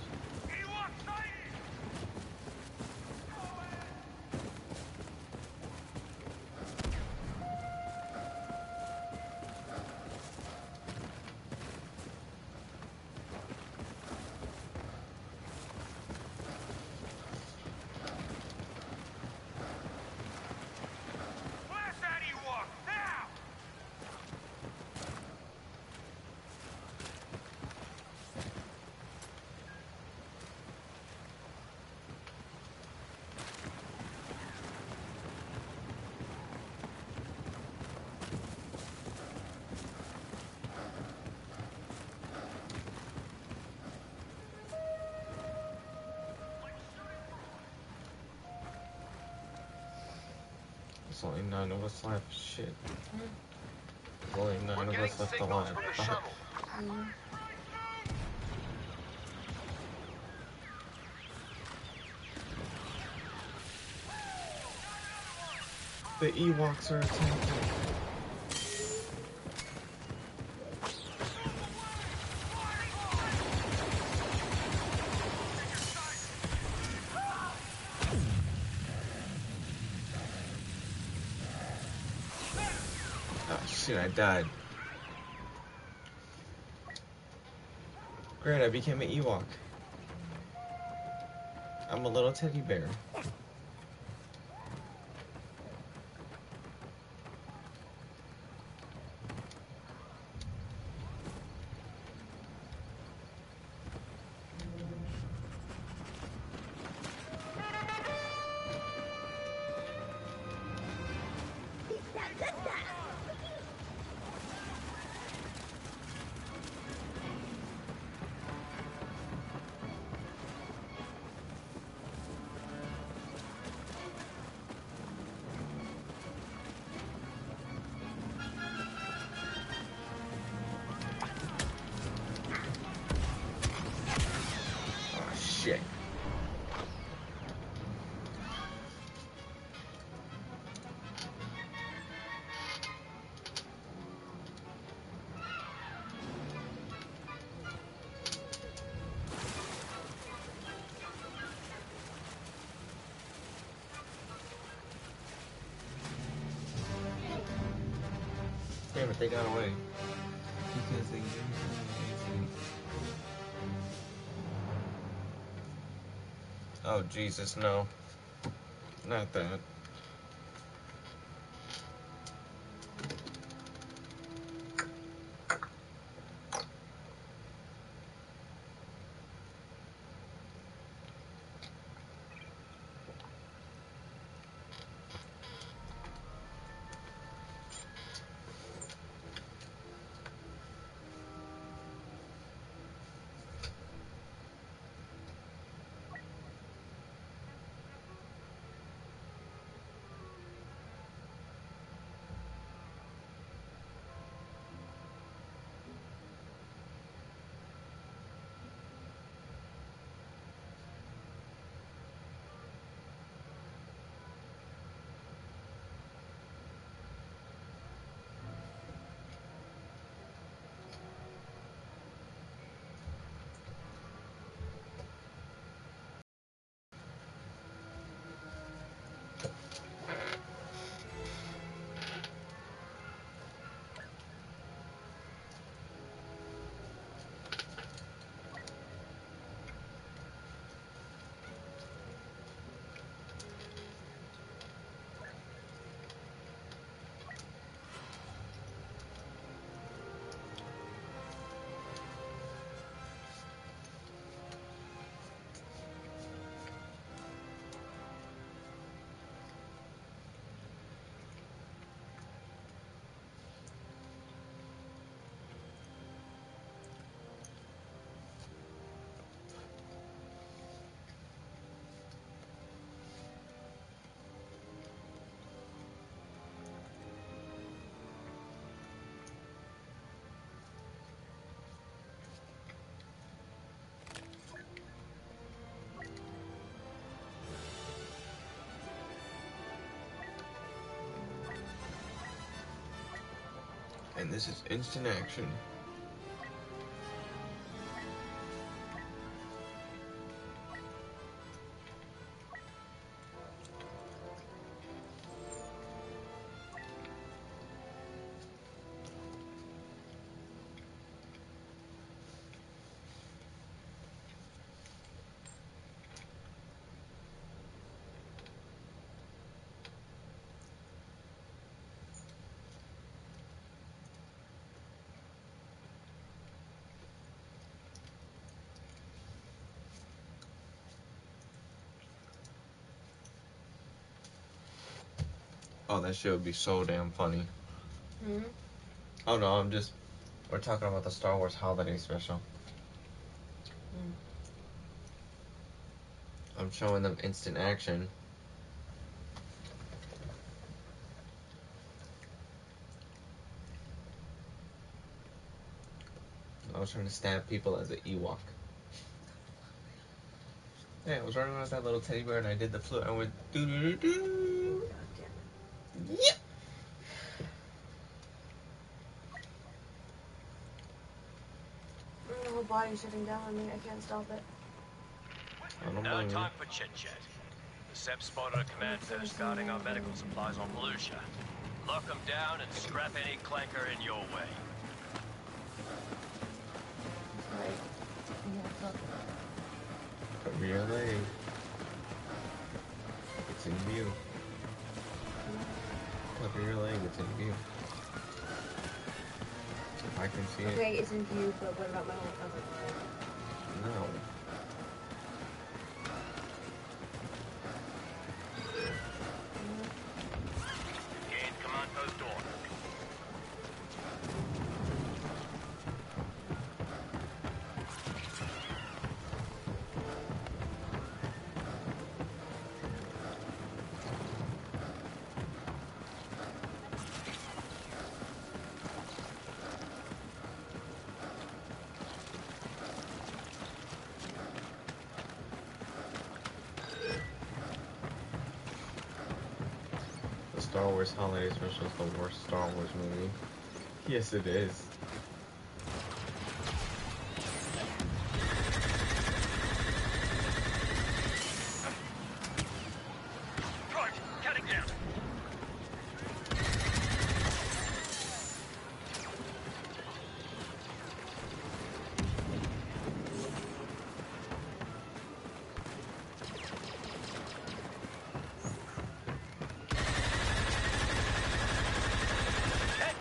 There's only 9 of us left. Shit. There's only 9 of us left alive. Fuck. The Ewoks are attacking. Oh shit, I died. Great, I became an Ewok. I'm a little teddy bear. Oh shit. Damn it, they got away. Because they used amazing. Oh Jesus, no. Not that. And this is instant action. Oh, that shit would be so damn funny. Hmm? Oh no, we're talking about the Star Wars Holiday Special. I'm showing them instant action. I was trying to stab people as an Ewok. Yeah, I was running around with that little teddy bear and I did the flute. I went doo doo doo doo. God damn it. Yep. My whole body's shutting down on me. I can't stop it. I don't No blame you. time for chit-chat. The SEP spotted a command post guarding our medical supplies on Volusia. Lock them down and scrap any clanker in your way. Right. Cover your leg. It's in view. Cover your leg. It's in view. I can see it. Okay, it's in view, but what about my whole cover? No. Gain command post order. The Star Wars Holiday Special is the worst Star Wars movie. Yes, it is. Right, cutting down.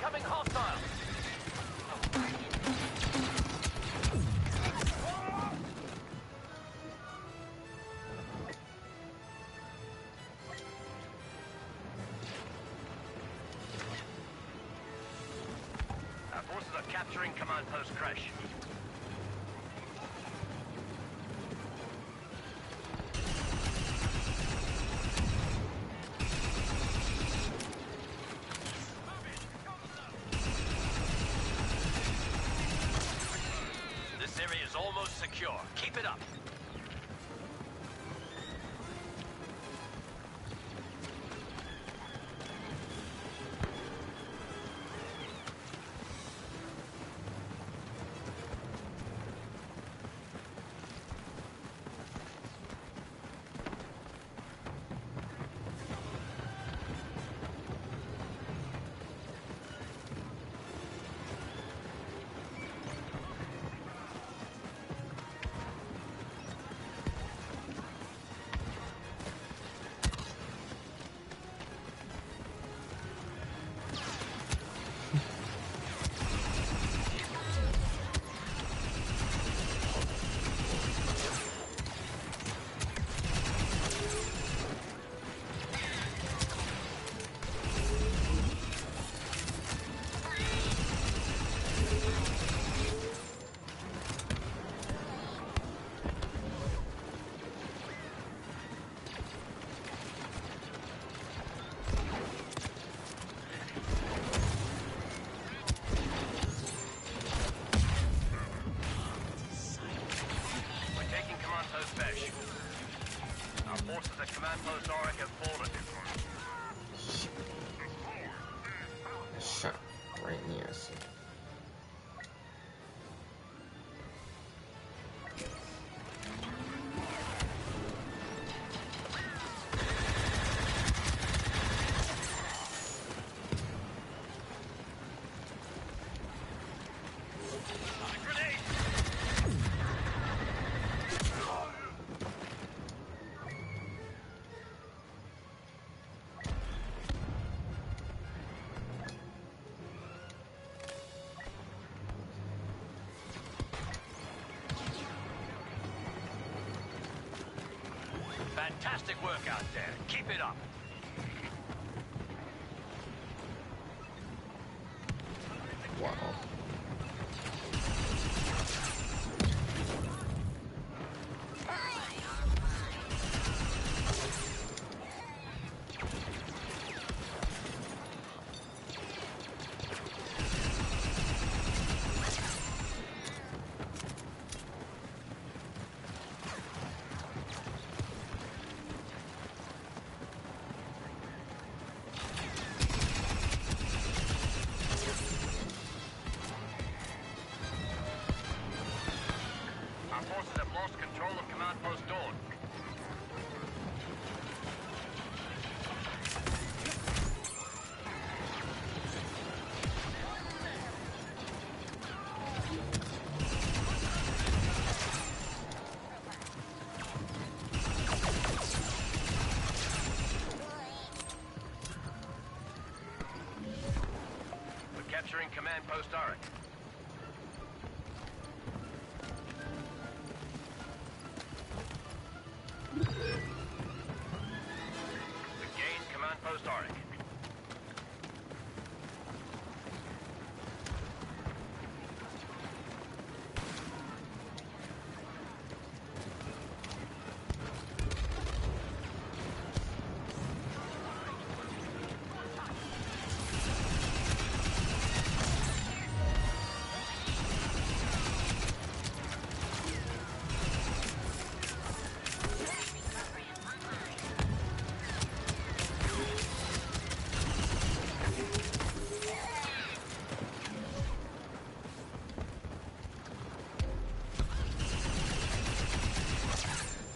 Incoming hostile. Our forces are capturing command post Crash. This area is almost secure. Keep it up. We're taking command post Besh. Our forces at command post Auric have fallen. Shot right in the ass. Grenade! Fantastic work out there. Keep it up. Uh-oh. Our forces have lost control of Command Post Dawn. We're capturing Command Post Auric. We've gained Command Post Auric.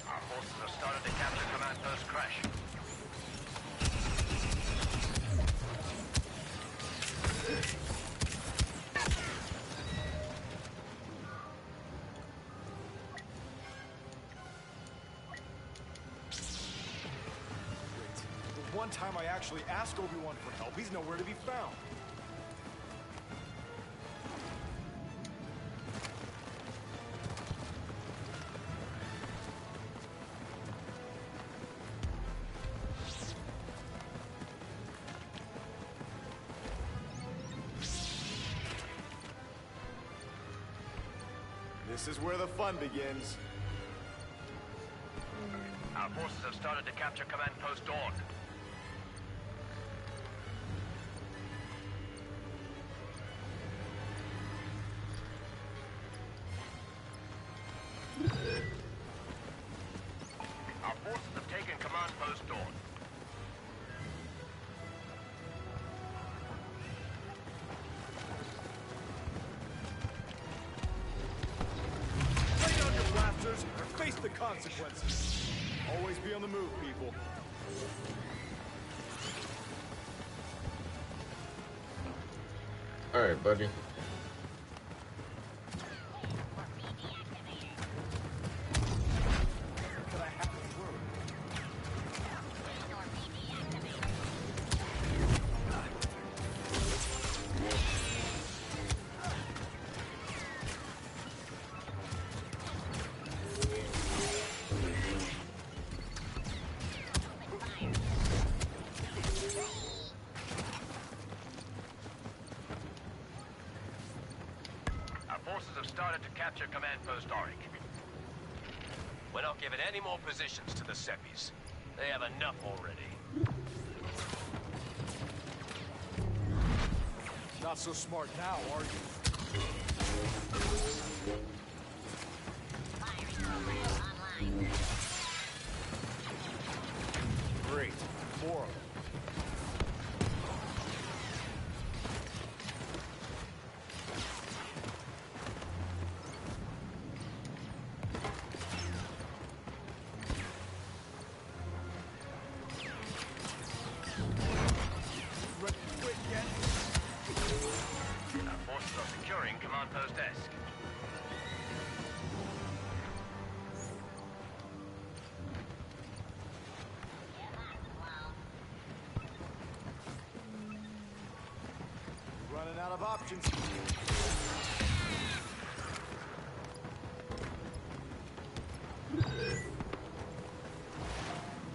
Our forces have started to capture Command Post Crash. The one time I actually asked Obi-Wan for help, he's nowhere to be found. This is where the fun begins. Our forces have started to capture Command Post Dawn. Our forces have taken Command Post Dawn. Lay down your blasters or face the consequences. Always be on the move, people. Alright, buddy. Could I have a word? Our forces have started to capture Command Post Auric. We're not giving any more positions to the Seppies. They have enough already. Not so smart now, are you? Great. More of them. Ready to quit yet? Our forces are securing Command Post Esk. Running out of options.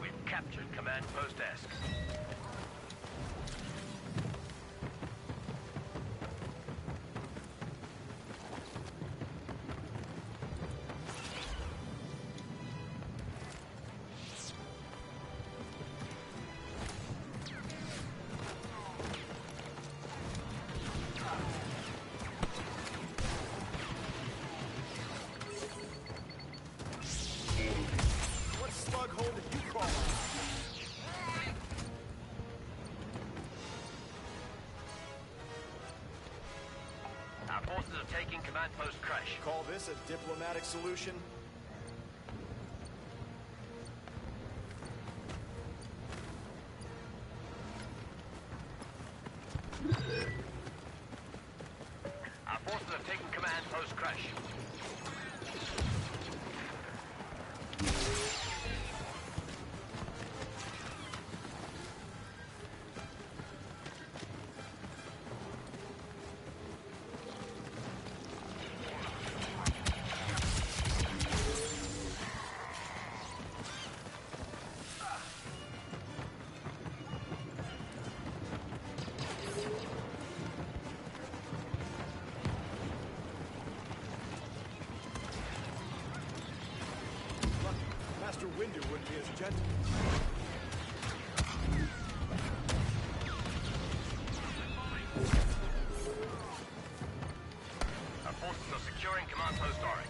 We've captured Command Post Esk. forces are taking command post crash. Call this a diplomatic solution? Our forces have taken command post crash. Master Windu wouldn't be as gentle. Our forces are securing command post Auric.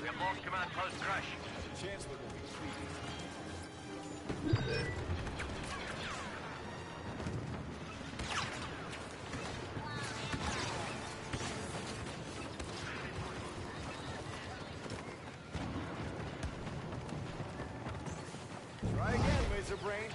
We have lost command post crash. The Chancellor will be pleased. Try again, Laser Brain.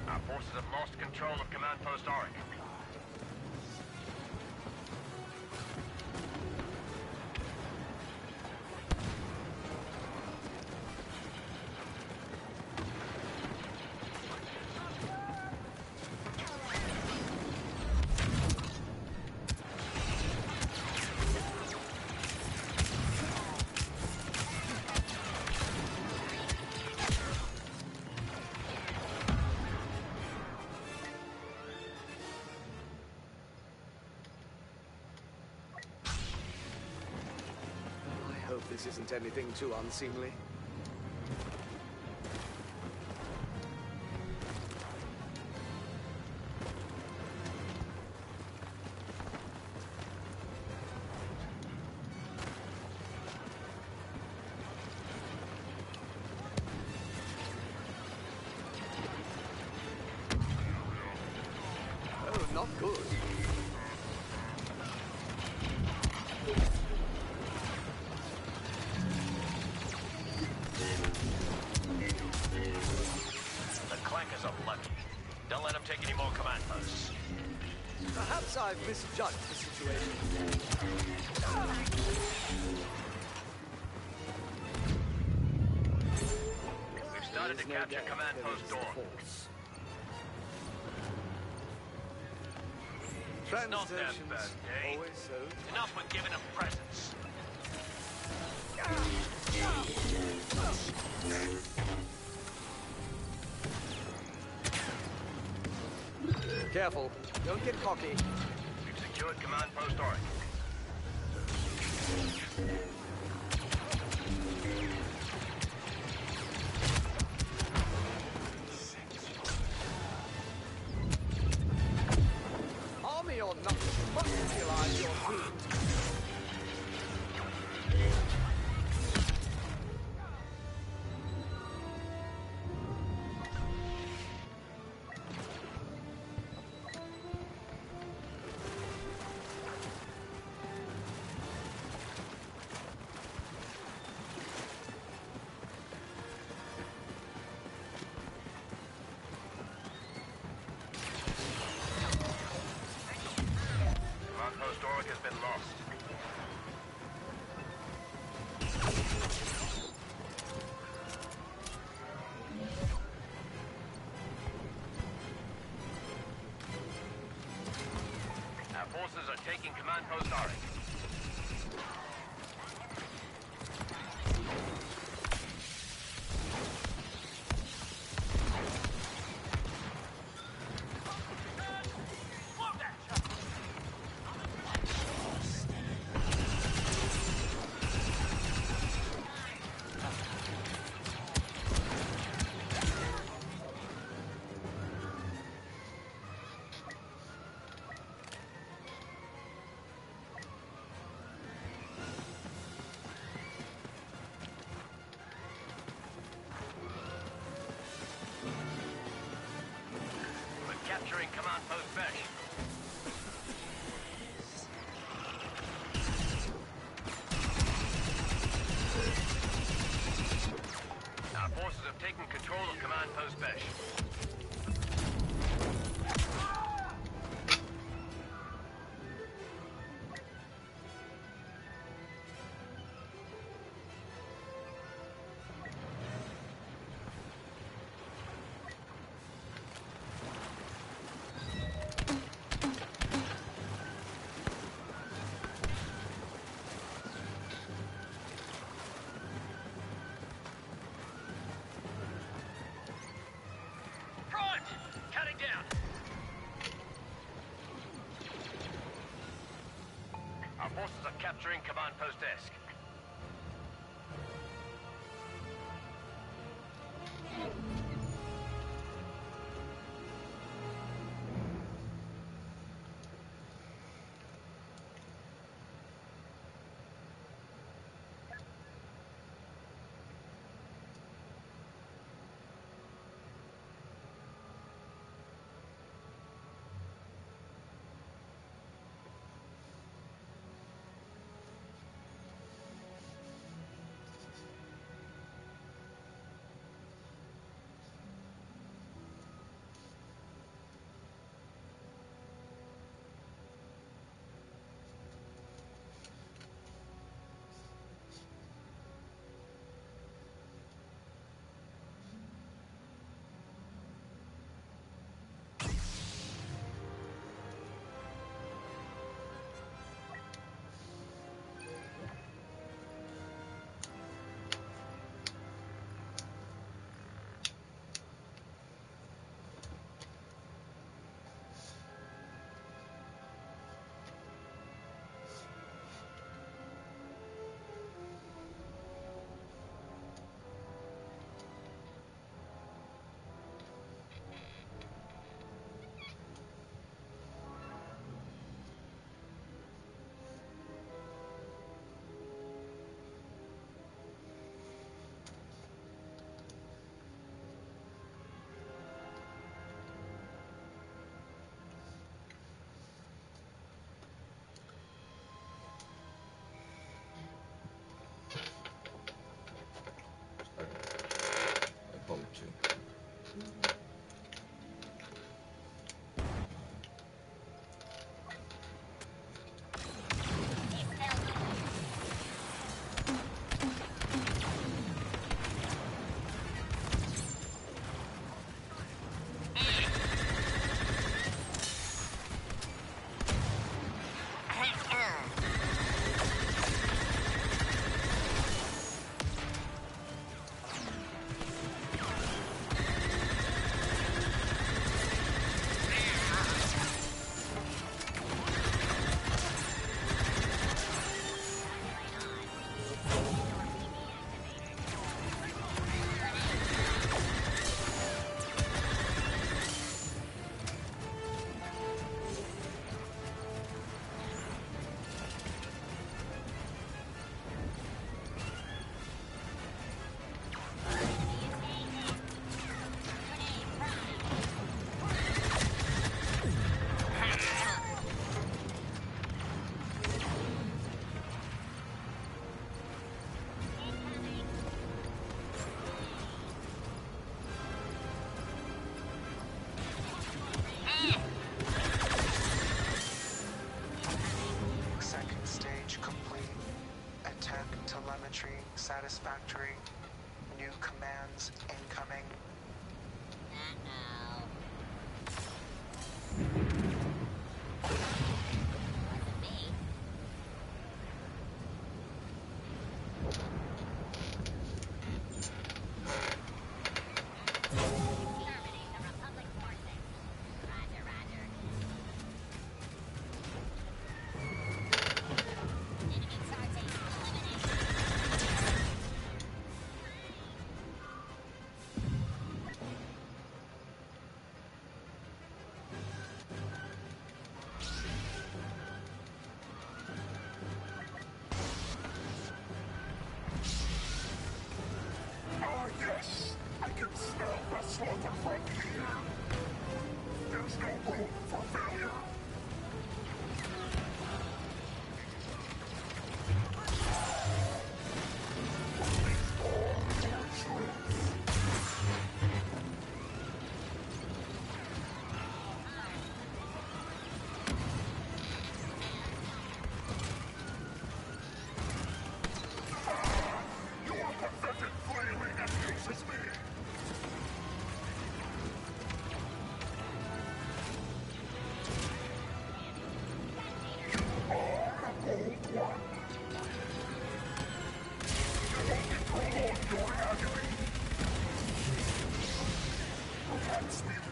Our forces have lost control of command post Auric. I hope this isn't anything too unseemly. Oh, not good. The clankers are lucky. Don't let them take any more command posts. Perhaps I've misjudged the situation. We've started to capture command post Dawn. It's not their bad day. Always so. Enough with giving them presents. Careful, don't get cocky. We've secured command post Auric. Army or not, you must realize your feet. Command post Auric has been lost. Our forces are taking command post Auric. taking control of Command Post Besh. Front! Cutting down! Our forces are capturing Command Post Esk.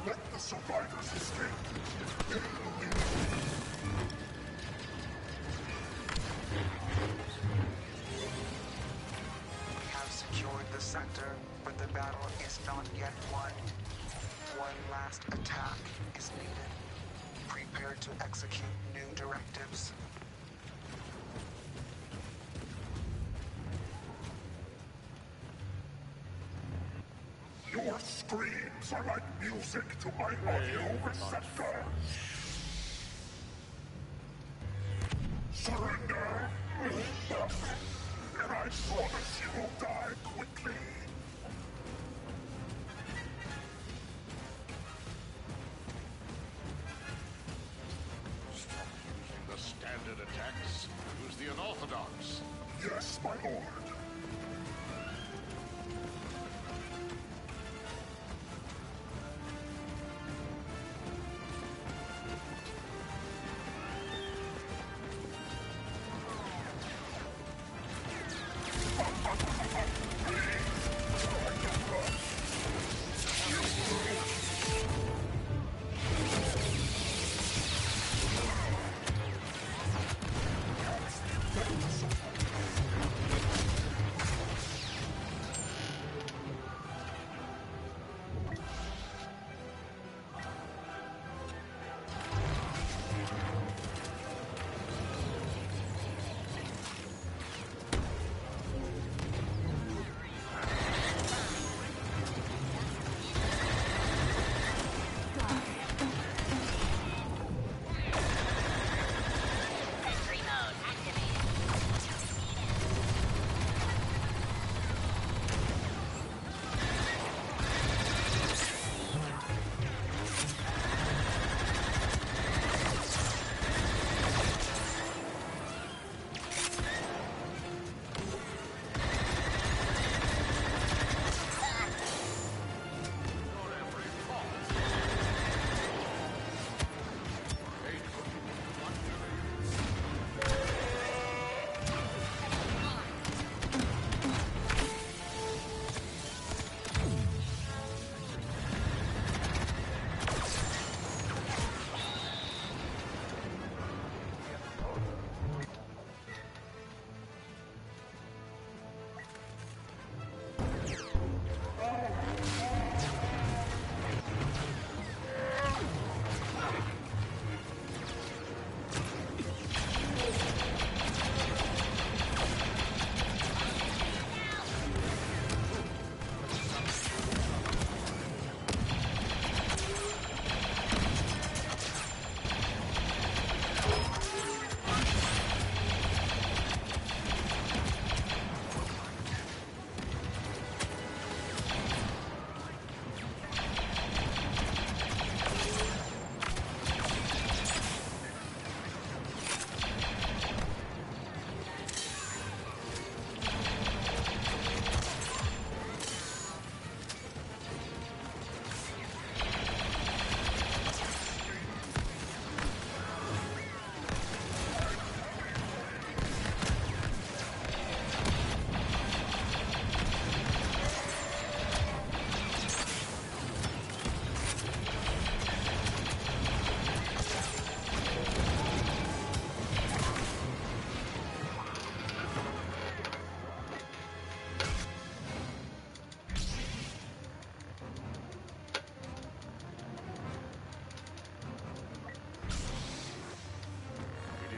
Let the survivors escape. We have secured the sector, but the battle is not yet won. One last attack is needed. Prepare to execute new directives. Your screams are like music to my audio receptor. Surrender, and I promise you will die quickly. Stop using the standard attacks. Use the unorthodox. Yes, my lord.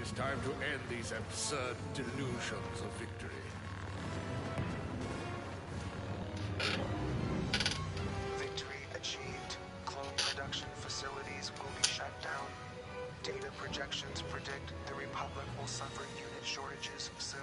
It's time to end these absurd delusions of victory. Victory achieved. Clone production facilities will be shut down. Data projections predict the Republic will suffer unit shortages soon.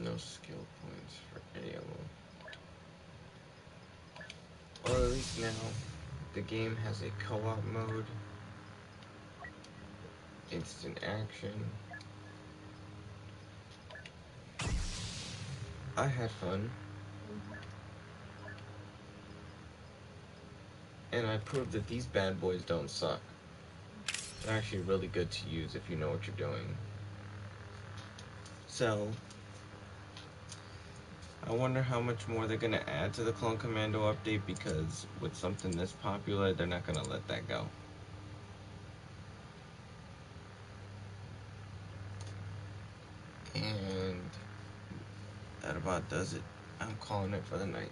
No skill points for any of them. Well, at least now the game has a co-op mode, instant action. I had fun. And I proved that these bad boys don't suck. They're actually really good to use if you know what you're doing. So, I wonder how much more they're going to add to the Clone Commando update, because with something this popular, they're not going to let that go. And that about does it. I'm calling it for the night.